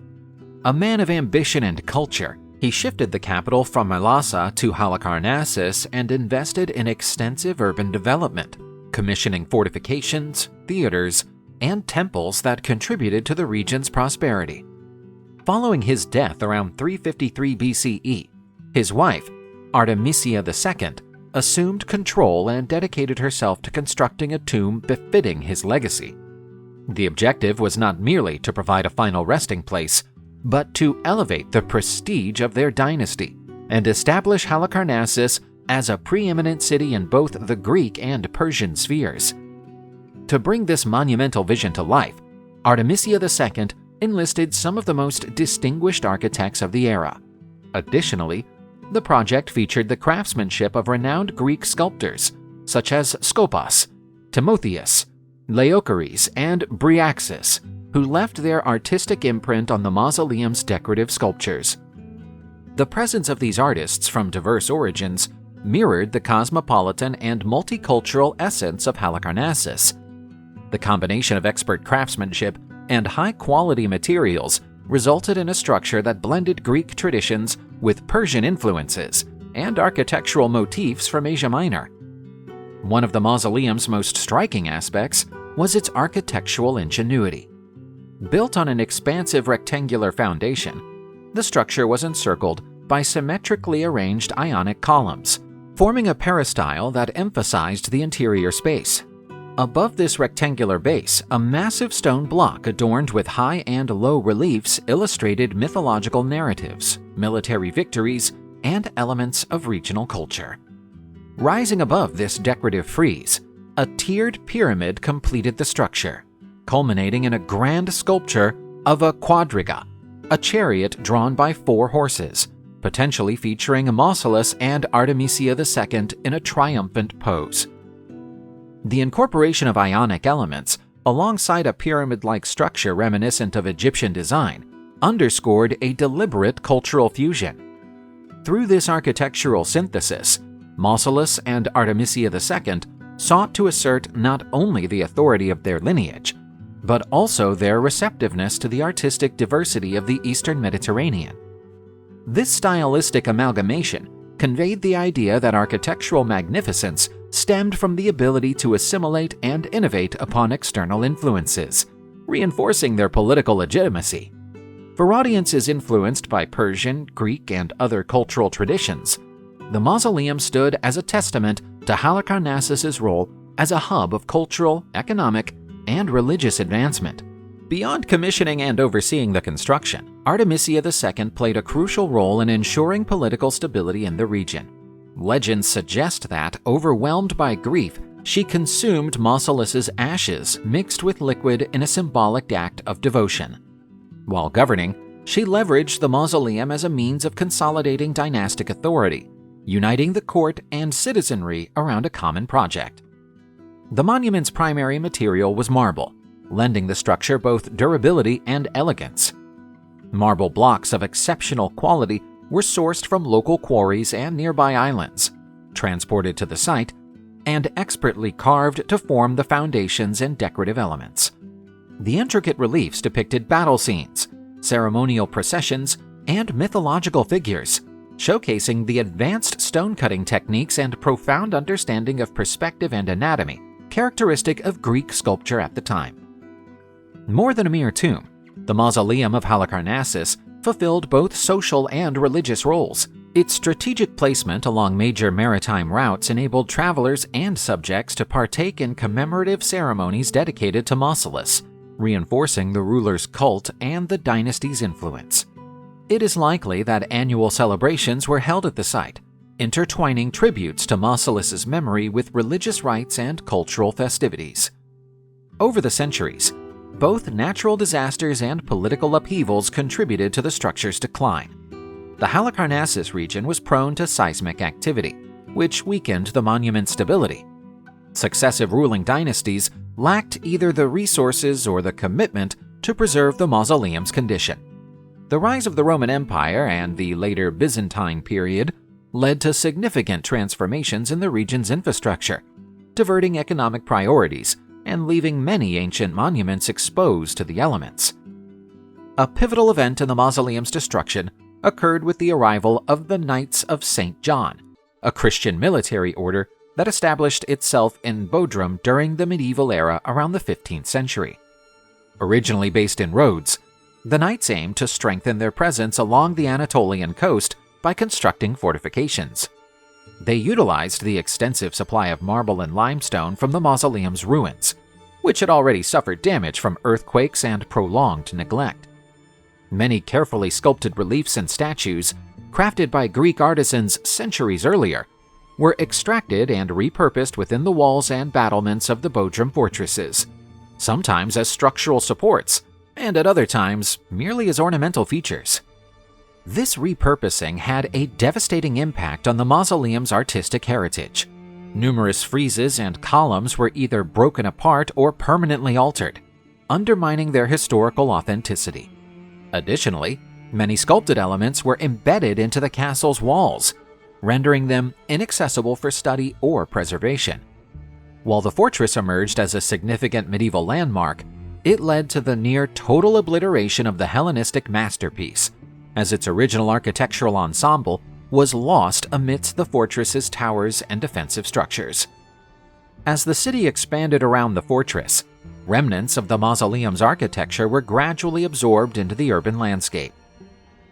A man of ambition and culture, he shifted the capital from Mylasa to Halicarnassus and invested in extensive urban development, commissioning fortifications, theaters, and temples that contributed to the region's prosperity. Following his death around 353 BCE, his wife, Artemisia II, assumed control and dedicated herself to constructing a tomb befitting his legacy. The objective was not merely to provide a final resting place, but to elevate the prestige of their dynasty and establish Halicarnassus as a preeminent city in both the Greek and Persian spheres. To bring this monumental vision to life, Artemisia II enlisted some of the most distinguished architects of the era. Additionally, the project featured the craftsmanship of renowned Greek sculptors such as Scopas, Timotheus, Leochares, and Bryaxis, who left their artistic imprint on the mausoleum's decorative sculptures. The presence of these artists from diverse origins mirrored the cosmopolitan and multicultural essence of Halicarnassus. The combination of expert craftsmanship and high-quality materials resulted in a structure that blended Greek traditions with Persian influences and architectural motifs from Asia Minor. One of the mausoleum's most striking aspects was its architectural ingenuity. Built on an expansive rectangular foundation, the structure was encircled by symmetrically arranged Ionic columns, forming a peristyle that emphasized the interior space. Above this rectangular base, a massive stone block adorned with high and low reliefs illustrated mythological narratives, military victories, and elements of regional culture. Rising above this decorative frieze, a tiered pyramid completed the structure, culminating in a grand sculpture of a quadriga, a chariot drawn by 4 horses, potentially featuring Mausolus and Artemisia II in a triumphant pose. The incorporation of Ionic elements, alongside a pyramid-like structure reminiscent of Egyptian design, underscored a deliberate cultural fusion. Through this architectural synthesis, Mausolus and Artemisia II sought to assert not only the authority of their lineage, but also their receptiveness to the artistic diversity of the Eastern Mediterranean. This stylistic amalgamation conveyed the idea that architectural magnificence stemmed from the ability to assimilate and innovate upon external influences, reinforcing their political legitimacy. For audiences influenced by Persian, Greek, and other cultural traditions, the mausoleum stood as a testament to Halicarnassus's role as a hub of cultural, economic, and religious advancement. Beyond commissioning and overseeing the construction, Artemisia II played a crucial role in ensuring political stability in the region. Legends suggest that, overwhelmed by grief, she consumed Mausolus's ashes mixed with liquid in a symbolic act of devotion. While governing, she leveraged the mausoleum as a means of consolidating dynastic authority, uniting the court and citizenry around a common project. The monument's primary material was marble, lending the structure both durability and elegance. Marble blocks of exceptional quality were sourced from local quarries and nearby islands, transported to the site, and expertly carved to form the foundations and decorative elements. The intricate reliefs depicted battle scenes, ceremonial processions, and mythological figures, showcasing the advanced stone-cutting techniques and profound understanding of perspective and anatomy characteristic of Greek sculpture at the time. More than a mere tomb, the Mausoleum of Halicarnassus fulfilled both social and religious roles. Its strategic placement along major maritime routes enabled travelers and subjects to partake in commemorative ceremonies dedicated to Mausolus, reinforcing the ruler's cult and the dynasty's influence. It is likely that annual celebrations were held at the site, intertwining tributes to Mausolus's memory with religious rites and cultural festivities. Over the centuries, both natural disasters and political upheavals contributed to the structure's decline. The Halicarnassus region was prone to seismic activity, which weakened the monument's stability. Successive ruling dynasties lacked either the resources or the commitment to preserve the mausoleum's condition. The rise of the Roman Empire and the later Byzantine period led to significant transformations in the region's infrastructure, diverting economic priorities and leaving many ancient monuments exposed to the elements. A pivotal event in the mausoleum's destruction occurred with the arrival of the Knights of St. John, a Christian military order that established itself in Bodrum during the medieval era around the 15th century. Originally based in Rhodes, the Knights aimed to strengthen their presence along the Anatolian coast by constructing fortifications. They utilized the extensive supply of marble and limestone from the mausoleum's ruins, which had already suffered damage from earthquakes and prolonged neglect. Many carefully sculpted reliefs and statues, crafted by Greek artisans centuries earlier, were extracted and repurposed within the walls and battlements of the Bodrum fortresses, sometimes as structural supports, and at other times merely as ornamental features. This repurposing had a devastating impact on the mausoleum's artistic heritage. Numerous friezes and columns were either broken apart or permanently altered, undermining their historical authenticity. Additionally, many sculpted elements were embedded into the castle's walls, rendering them inaccessible for study or preservation. While the fortress emerged as a significant medieval landmark, it led to the near-total obliteration of the Hellenistic masterpiece, as its original architectural ensemble was lost amidst the fortress's towers and defensive structures. As the city expanded around the fortress, remnants of the mausoleum's architecture were gradually absorbed into the urban landscape.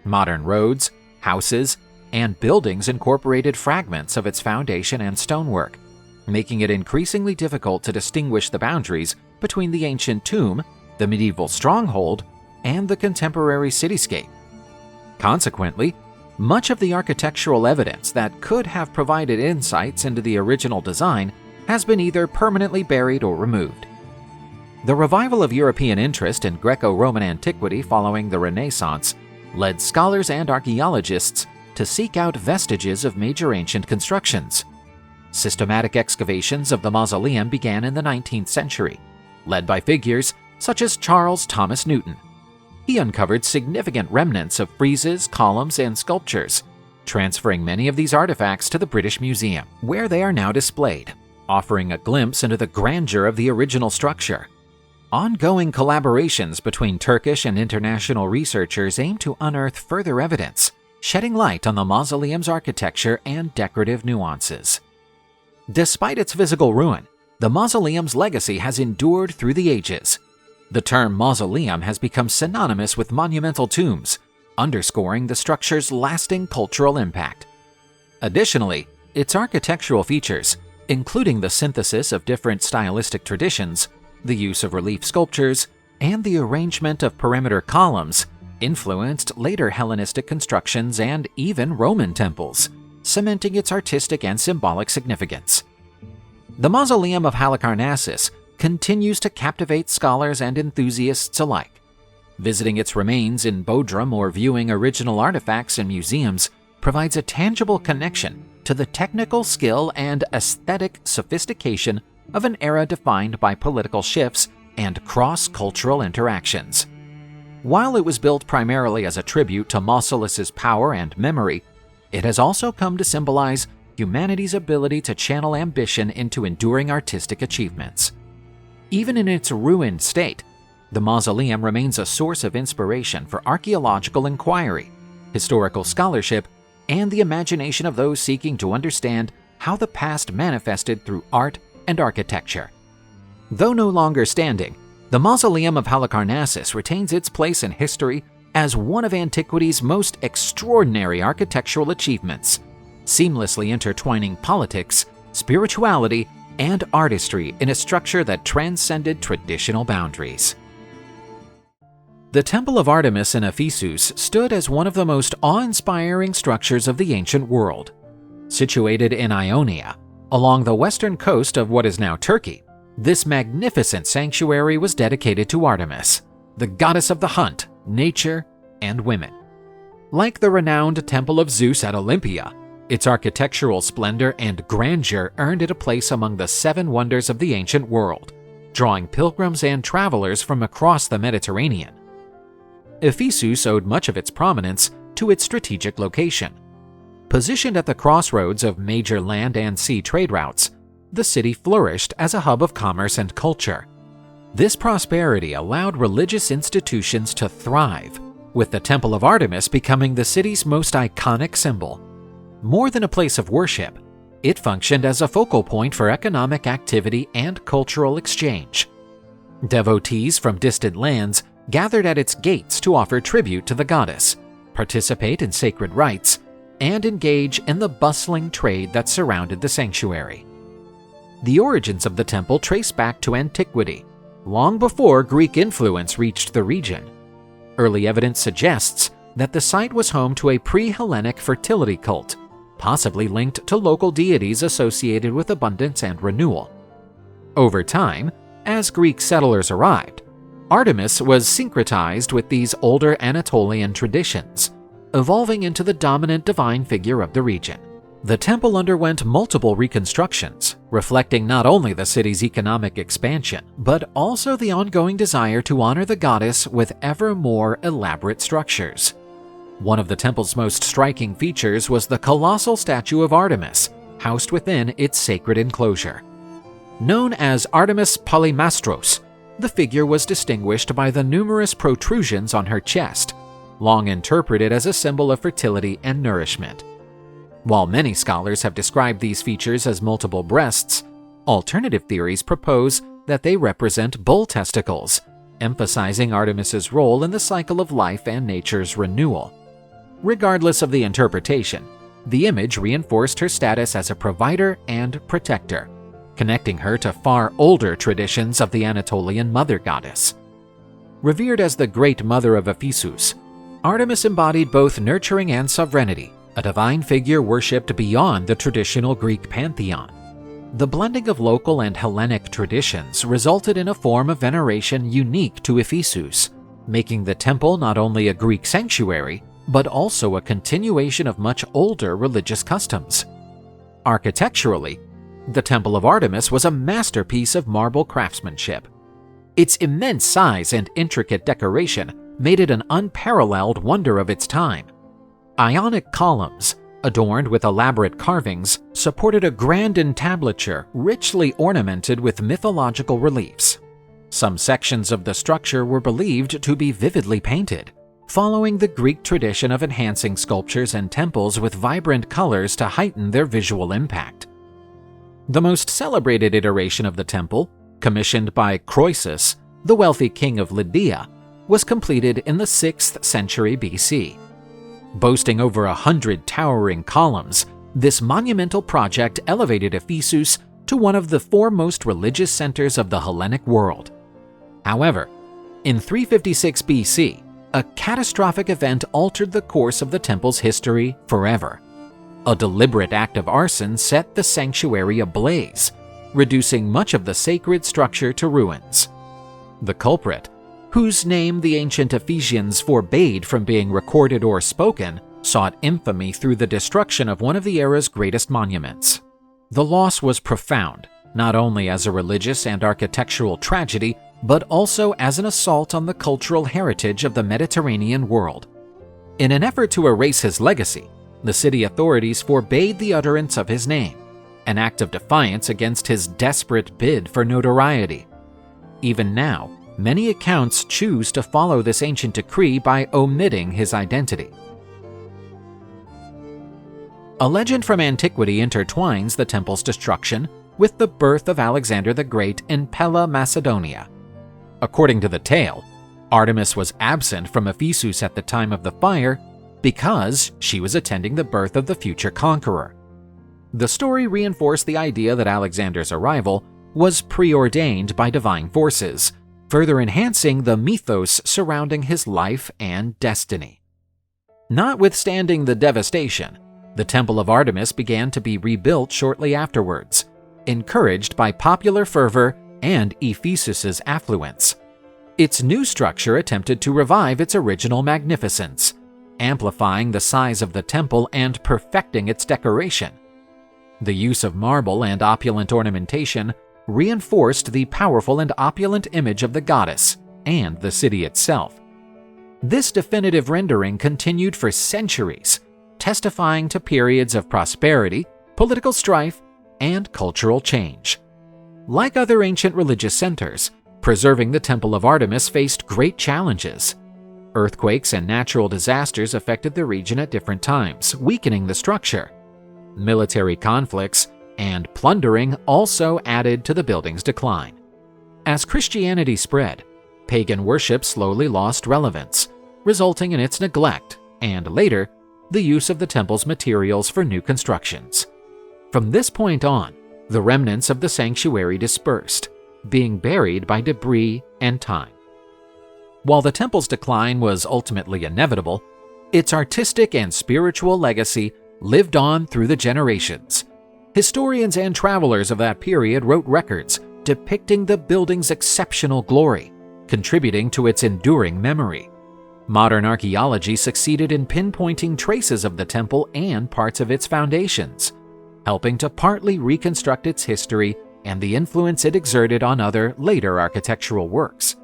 Modern roads, houses, and buildings incorporated fragments of its foundation and stonework, making it increasingly difficult to distinguish the boundaries between the ancient tomb, the medieval stronghold, and the contemporary cityscape. Consequently, much of the architectural evidence that could have provided insights into the original design has been either permanently buried or removed. The revival of European interest in Greco-Roman antiquity following the Renaissance led scholars and archaeologists to seek out vestiges of major ancient constructions. Systematic excavations of the mausoleum began in the 19th century, led by figures such as Charles Thomas Newton. He uncovered significant remnants of friezes, columns, and sculptures, transferring many of these artifacts to the British Museum, where they are now displayed, offering a glimpse into the grandeur of the original structure. Ongoing collaborations between Turkish and international researchers aim to unearth further evidence, shedding light on the mausoleum's architecture and decorative nuances. Despite its physical ruin, the mausoleum's legacy has endured through the ages. The term mausoleum has become synonymous with monumental tombs, underscoring the structure's lasting cultural impact. Additionally, its architectural features, including the synthesis of different stylistic traditions, the use of relief sculptures, and the arrangement of perimeter columns, influenced later Hellenistic constructions and even Roman temples, cementing its artistic and symbolic significance. The Mausoleum of Halicarnassus continues to captivate scholars and enthusiasts alike. Visiting its remains in Bodrum or viewing original artifacts in museums provides a tangible connection to the technical skill and aesthetic sophistication of an era defined by political shifts and cross-cultural interactions. While it was built primarily as a tribute to Mausolus's power and memory, it has also come to symbolize humanity's ability to channel ambition into enduring artistic achievements. Even in its ruined state, the mausoleum remains a source of inspiration for archaeological inquiry, historical scholarship, and the imagination of those seeking to understand how the past manifested through art and architecture. Though no longer standing, the Mausoleum of Halicarnassus retains its place in history as one of antiquity's most extraordinary architectural achievements, seamlessly intertwining politics, spirituality, and artistry in a structure that transcended traditional boundaries. The Temple of Artemis in Ephesus stood as one of the most awe-inspiring structures of the ancient world. Situated in Ionia, along the western coast of what is now Turkey, this magnificent sanctuary was dedicated to Artemis, the goddess of the hunt, nature, and women. Like the renowned Temple of Zeus at Olympia, its architectural splendor and grandeur earned it a place among the 7 wonders of the ancient world, drawing pilgrims and travelers from across the Mediterranean. Ephesus owed much of its prominence to its strategic location. Positioned at the crossroads of major land and sea trade routes, the city flourished as a hub of commerce and culture. This prosperity allowed religious institutions to thrive, with the Temple of Artemis becoming the city's most iconic symbol. More than a place of worship, it functioned as a focal point for economic activity and cultural exchange. Devotees from distant lands gathered at its gates to offer tribute to the goddess, participate in sacred rites, and engage in the bustling trade that surrounded the sanctuary. The origins of the temple trace back to antiquity, long before Greek influence reached the region. Early evidence suggests that the site was home to a pre-Hellenic fertility cult, possibly linked to local deities associated with abundance and renewal. Over time, as Greek settlers arrived, Artemis was syncretized with these older Anatolian traditions, evolving into the dominant divine figure of the region. The temple underwent multiple reconstructions, reflecting not only the city's economic expansion, but also the ongoing desire to honor the goddess with ever more elaborate structures. One of the temple's most striking features was the colossal statue of Artemis, housed within its sacred enclosure. Known as Artemis Polymastros, the figure was distinguished by the numerous protrusions on her chest, long interpreted as a symbol of fertility and nourishment. While many scholars have described these features as multiple breasts, alternative theories propose that they represent bull testicles, emphasizing Artemis's role in the cycle of life and nature's renewal. Regardless of the interpretation, the image reinforced her status as a provider and protector, connecting her to far older traditions of the Anatolian mother goddess. Revered as the Great Mother of Ephesus, Artemis embodied both nurturing and sovereignty, a divine figure worshipped beyond the traditional Greek pantheon. The blending of local and Hellenic traditions resulted in a form of veneration unique to Ephesus, making the temple not only a Greek sanctuary, but also a continuation of much older religious customs. Architecturally, the Temple of Artemis was a masterpiece of marble craftsmanship. Its immense size and intricate decoration made it an unparalleled wonder of its time. Ionic columns, adorned with elaborate carvings, supported a grand entablature richly ornamented with mythological reliefs. Some sections of the structure were believed to be vividly painted, following the Greek tradition of enhancing sculptures and temples with vibrant colors to heighten their visual impact. The most celebrated iteration of the temple, commissioned by Croesus, the wealthy king of Lydia, was completed in the 6th century BC. Boasting over 100 towering columns, this monumental project elevated Ephesus to one of the foremost religious centers of the Hellenic world. However, in 356 BC, a catastrophic event altered the course of the temple's history forever. A deliberate act of arson set the sanctuary ablaze, reducing much of the sacred structure to ruins. The culprit, whose name the ancient Ephesians forbade from being recorded or spoken, sought infamy through the destruction of one of the era's greatest monuments. The loss was profound, not only as a religious and architectural tragedy, but also as an assault on the cultural heritage of the Mediterranean world. In an effort to erase his legacy, the city authorities forbade the utterance of his name, an act of defiance against his desperate bid for notoriety. Even now, many accounts choose to follow this ancient decree by omitting his identity. A legend from antiquity intertwines the temple's destruction with the birth of Alexander the Great in Pella, Macedonia. According to the tale, Artemis was absent from Ephesus at the time of the fire because she was attending the birth of the future conqueror. The story reinforced the idea that Alexander's arrival was preordained by divine forces, further enhancing the mythos surrounding his life and destiny. Notwithstanding the devastation, the Temple of Artemis began to be rebuilt shortly afterwards, encouraged by popular fervor and Ephesus's affluence. Its new structure attempted to revive its original magnificence, amplifying the size of the temple and perfecting its decoration. The use of marble and opulent ornamentation reinforced the powerful and opulent image of the goddess and the city itself. This definitive rendering continued for centuries, testifying to periods of prosperity, political strife, and cultural change. Like other ancient religious centers, preserving the Temple of Artemis faced great challenges. Earthquakes and natural disasters affected the region at different times, weakening the structure. Military conflicts and plundering also added to the building's decline. As Christianity spread, pagan worship slowly lost relevance, resulting in its neglect and, later, the use of the temple's materials for new constructions. From this point on, the remnants of the sanctuary dispersed, being buried by debris and time. While the temple's decline was ultimately inevitable, its artistic and spiritual legacy lived on through the generations. Historians and travelers of that period wrote records depicting the building's exceptional glory, contributing to its enduring memory. Modern archaeology succeeded in pinpointing traces of the temple and parts of its foundations, helping to partly reconstruct its history and the influence it exerted on other later architectural works.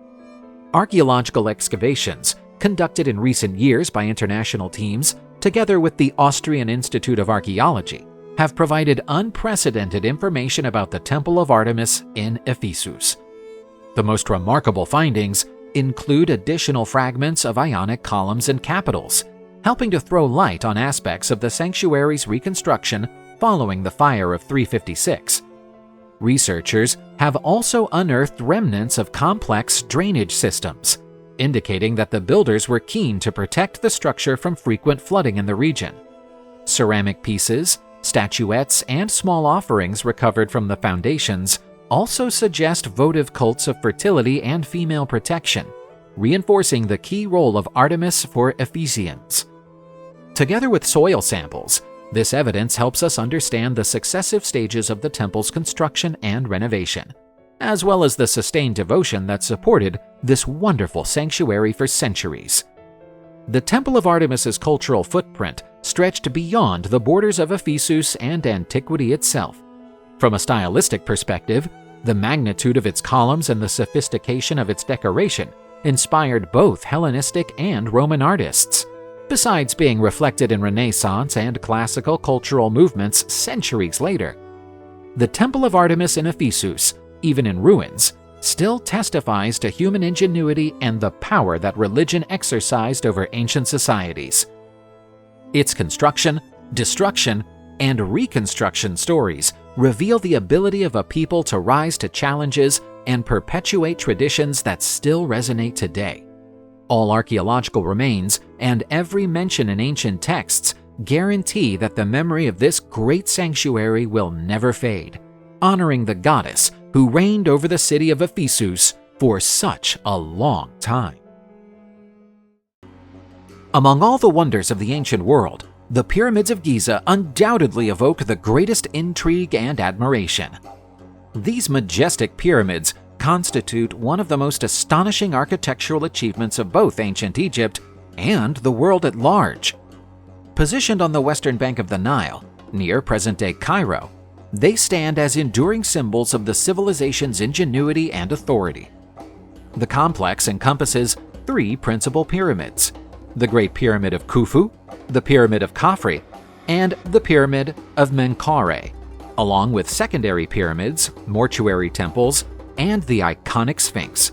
Archaeological excavations, conducted in recent years by international teams, together with the Austrian Institute of Archaeology, have provided unprecedented information about the Temple of Artemis in Ephesus. The most remarkable findings include additional fragments of Ionic columns and capitals, helping to throw light on aspects of the sanctuary's reconstruction following the fire of 356. Researchers have also unearthed remnants of complex drainage systems, indicating that the builders were keen to protect the structure from frequent flooding in the region. Ceramic pieces, statuettes, and small offerings recovered from the foundations also suggest votive cults of fertility and female protection, reinforcing the key role of Artemis for Ephesians. Together with soil samples, this evidence helps us understand the successive stages of the temple's construction and renovation, as well as the sustained devotion that supported this wonderful sanctuary for centuries. The Temple of Artemis's cultural footprint stretched beyond the borders of Ephesus and antiquity itself. From a stylistic perspective, the magnitude of its columns and the sophistication of its decoration inspired both Hellenistic and Roman artists, besides being reflected in Renaissance and classical cultural movements centuries later. The Temple of Artemis in Ephesus, even in ruins, still testifies to human ingenuity and the power that religion exercised over ancient societies. Its construction, destruction, and reconstruction stories reveal the ability of a people to rise to challenges and perpetuate traditions that still resonate today. All archaeological remains and every mention in ancient texts guarantee that the memory of this great sanctuary will never fade, honoring the goddess who reigned over the city of Ephesus for such a long time. Among all the wonders of the ancient world, the pyramids of Giza undoubtedly evoke the greatest intrigue and admiration. These majestic pyramids constitute one of the most astonishing architectural achievements of both ancient Egypt and the world at large. Positioned on the western bank of the Nile, near present-day Cairo, they stand as enduring symbols of the civilization's ingenuity and authority. The complex encompasses three principal pyramids: the Great Pyramid of Khufu, the Pyramid of Khafre, and the Pyramid of Menkaure, along with secondary pyramids, mortuary temples, and the iconic Sphinx.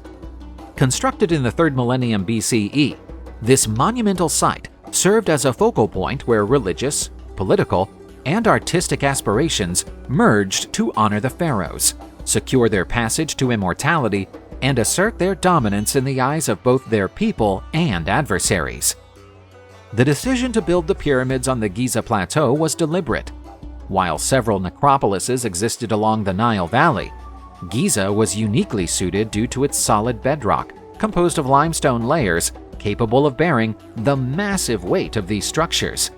Constructed in the 3rd millennium BCE, this monumental site served as a focal point where religious, political, and artistic aspirations merged to honor the pharaohs, secure their passage to immortality, and assert their dominance in the eyes of both their people and adversaries. The decision to build the pyramids on the Giza Plateau was deliberate. While several necropolises existed along the Nile Valley, Giza was uniquely suited due to its solid bedrock, composed of limestone layers capable of bearing the massive weight of these structures.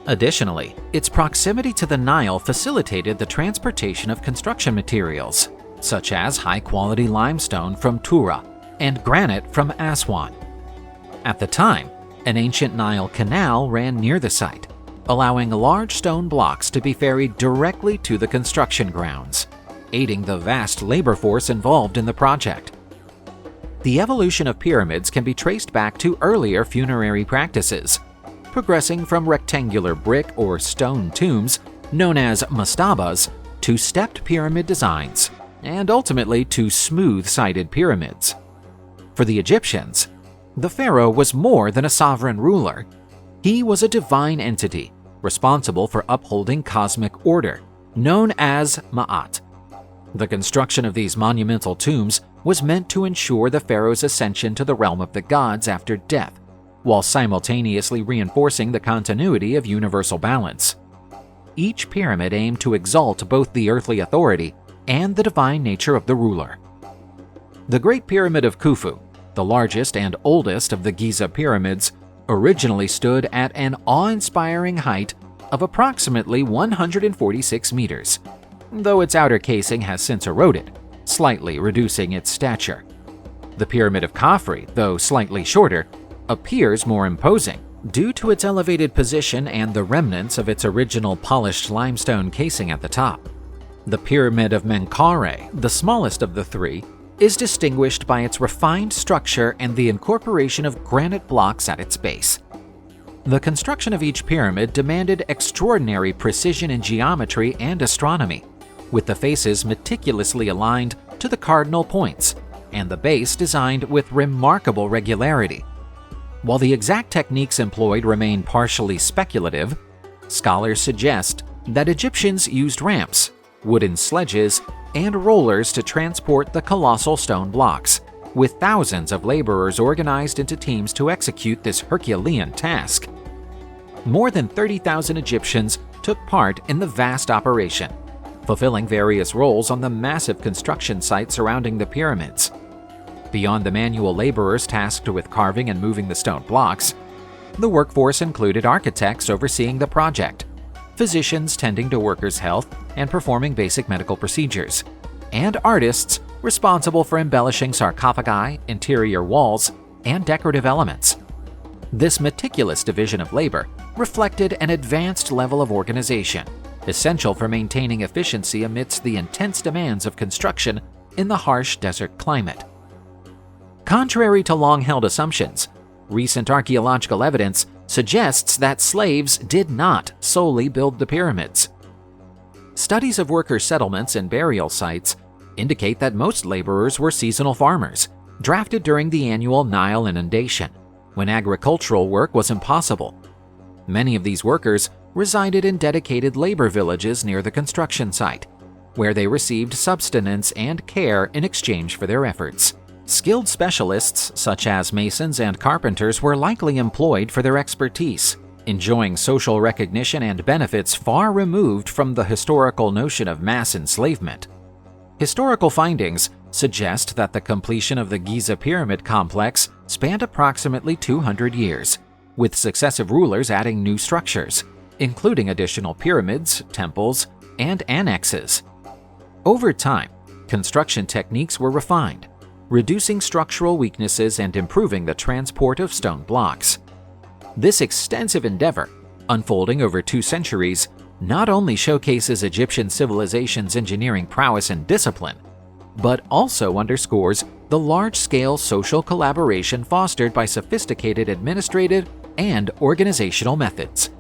Additionally, its proximity to the Nile facilitated the transportation of construction materials, such as high-quality limestone from Tura and granite from Aswan. At the time, an ancient Nile canal ran near the site, allowing large stone blocks to be ferried directly to the construction grounds, aiding the vast labor force involved in the project. The evolution of pyramids can be traced back to earlier funerary practices, progressing from rectangular brick or stone tombs known as mastabas to stepped pyramid designs, and ultimately to smooth-sided pyramids. For the Egyptians, the pharaoh was more than a sovereign ruler. He was a divine entity responsible for upholding cosmic order, known as Ma'at. The construction of these monumental tombs was meant to ensure the pharaoh's ascension to the realm of the gods after death, while simultaneously reinforcing the continuity of universal balance. Each pyramid aimed to exalt both the earthly authority and the divine nature of the ruler. The Great Pyramid of Khufu, the largest and oldest of the Giza pyramids, originally stood at an awe-inspiring height of approximately 146 meters, though its outer casing has since eroded, slightly reducing its stature. The Pyramid of Khafre, though slightly shorter, appears more imposing due to its elevated position and the remnants of its original polished limestone casing at the top. The Pyramid of Menkaure, the smallest of the three, is distinguished by its refined structure and the incorporation of granite blocks at its base. The construction of each pyramid demanded extraordinary precision in geometry and astronomy, with the faces meticulously aligned to the cardinal points and the base designed with remarkable regularity. While the exact techniques employed remain partially speculative, scholars suggest that Egyptians used ramps, wooden sledges, and rollers to transport the colossal stone blocks, with thousands of laborers organized into teams to execute this Herculean task. More than 30,000 Egyptians took part in the vast operation, fulfilling various roles on the massive construction site surrounding the pyramids. Beyond the manual laborers tasked with carving and moving the stone blocks, the workforce included architects overseeing the project, physicians tending to workers' health and performing basic medical procedures, and artists responsible for embellishing sarcophagi, interior walls, and decorative elements. This meticulous division of labor reflected an advanced level of organization, essential for maintaining efficiency amidst the intense demands of construction in the harsh desert climate. Contrary to long-held assumptions, recent archaeological evidence suggests that slaves did not solely build the pyramids. Studies of worker settlements and burial sites indicate that most laborers were seasonal farmers, drafted during the annual Nile inundation, when agricultural work was impossible. Many of these workers resided in dedicated labor villages near the construction site, where they received sustenance and care in exchange for their efforts. Skilled specialists, such as masons and carpenters, were likely employed for their expertise, enjoying social recognition and benefits far removed from the historical notion of mass enslavement. Historical findings suggest that the completion of the Giza pyramid complex spanned approximately 200 years, with successive rulers adding new structures, including additional pyramids, temples, and annexes. Over time, construction techniques were refined, reducing structural weaknesses and improving the transport of stone blocks. This extensive endeavor, unfolding over 2 centuries, not only showcases Egyptian civilization's engineering prowess and discipline, but also underscores the large-scale social collaboration fostered by sophisticated administrative and organizational methods.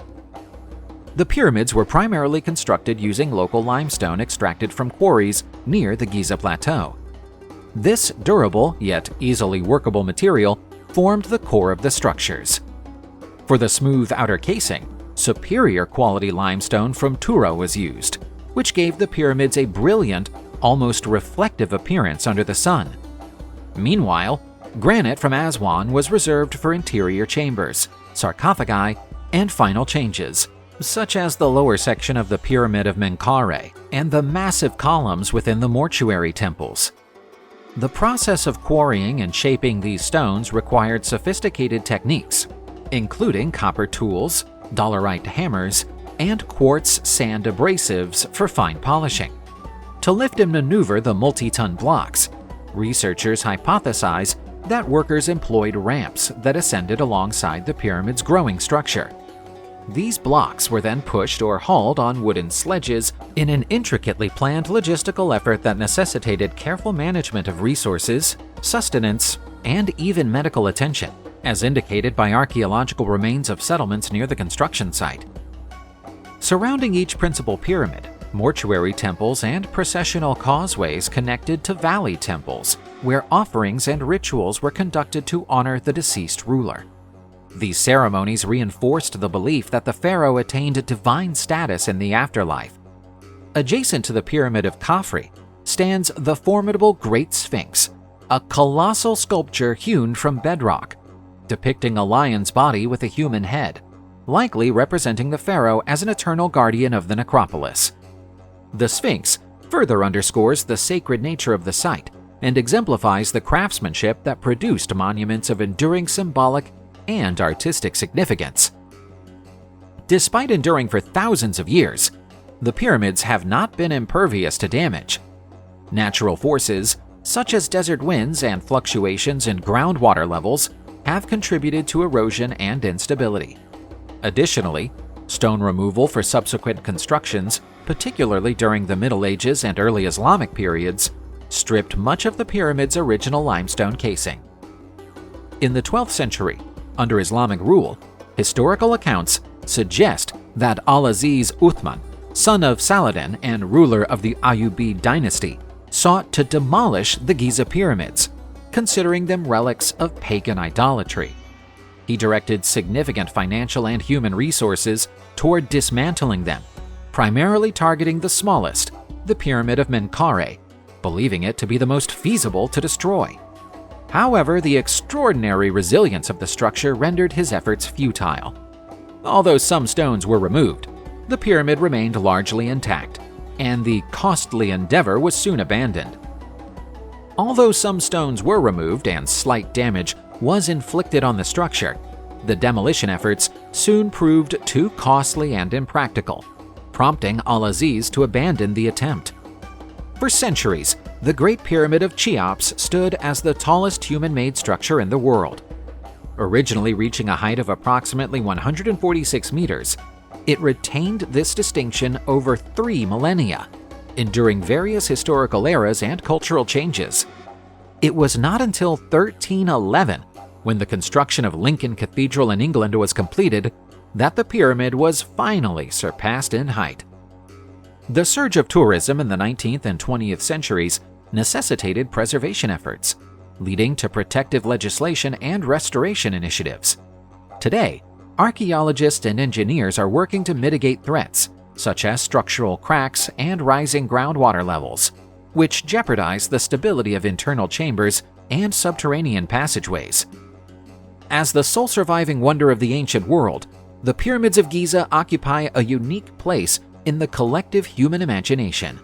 The pyramids were primarily constructed using local limestone extracted from quarries near the Giza Plateau. This durable yet easily workable material formed the core of the structures. For the smooth outer casing, superior quality limestone from Tura was used, which gave the pyramids a brilliant, almost reflective appearance under the sun. Meanwhile, granite from Aswan was reserved for interior chambers, sarcophagi, and final changes, such as the lower section of the Pyramid of Menkaure and the massive columns within the mortuary temples. The process of quarrying and shaping these stones required sophisticated techniques, including copper tools, dolerite hammers, and quartz sand abrasives for fine polishing. To lift and maneuver the multi-ton blocks, researchers hypothesize that workers employed ramps that ascended alongside the pyramid's growing structure. These blocks were then pushed or hauled on wooden sledges in an intricately planned logistical effort that necessitated careful management of resources, sustenance, and even medical attention, as indicated by archaeological remains of settlements near the construction site. Surrounding each principal pyramid, mortuary temples and processional causeways connected to valley temples, where offerings and rituals were conducted to honor the deceased ruler. These ceremonies reinforced the belief that the pharaoh attained divine status in the afterlife. Adjacent to the Pyramid of Khafre stands the formidable Great Sphinx, a colossal sculpture hewn from bedrock, depicting a lion's body with a human head, likely representing the pharaoh as an eternal guardian of the necropolis. The Sphinx further underscores the sacred nature of the site and exemplifies the craftsmanship that produced monuments of enduring symbolic and artistic significance. Despite enduring for thousands of years, the pyramids have not been impervious to damage. Natural forces, such as desert winds and fluctuations in groundwater levels, have contributed to erosion and instability. Additionally, stone removal for subsequent constructions, particularly during the Middle Ages and early Islamic periods, stripped much of the pyramid's original limestone casing. In the 12th century, under Islamic rule, historical accounts suggest that Al-Aziz Uthman, son of Saladin and ruler of the Ayyubid dynasty, sought to demolish the Giza pyramids, considering them relics of pagan idolatry. He directed significant financial and human resources toward dismantling them, primarily targeting the smallest, the Pyramid of Menkaure, believing it to be the most feasible to destroy. However, the extraordinary resilience of the structure rendered his efforts futile. Although some stones were removed, the pyramid remained largely intact, and the costly endeavor was soon abandoned. Although some stones were removed and slight damage was inflicted on the structure, the demolition efforts soon proved too costly and impractical, prompting Al-Aziz to abandon the attempt. For centuries, the Great Pyramid of Cheops stood as the tallest human-made structure in the world. Originally reaching a height of approximately 146 meters, it retained this distinction over 3 millennia, enduring various historical eras and cultural changes. It was not until 1311, when the construction of Lincoln Cathedral in England was completed, that the pyramid was finally surpassed in height. The surge of tourism in the 19th and 20th centuries necessitated preservation efforts, leading to protective legislation and restoration initiatives. Today, archaeologists and engineers are working to mitigate threats, such as structural cracks and rising groundwater levels, which jeopardize the stability of internal chambers and subterranean passageways. As the sole surviving wonder of the ancient world, the pyramids of Giza occupy a unique place in the collective human imagination.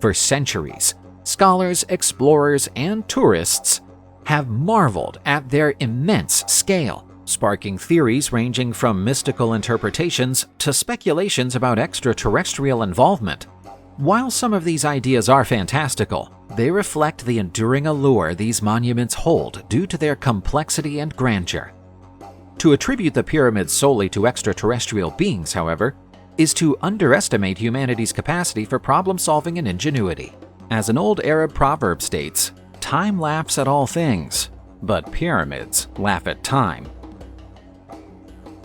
For centuries, scholars, explorers, and tourists have marveled at their immense scale, sparking theories ranging from mystical interpretations to speculations about extraterrestrial involvement. While some of these ideas are fantastical, they reflect the enduring allure these monuments hold due to their complexity and grandeur. To attribute the pyramids solely to extraterrestrial beings, however, is to underestimate humanity's capacity for problem-solving and ingenuity. As an old Arab proverb states, "Time laughs at all things, but pyramids laugh at time."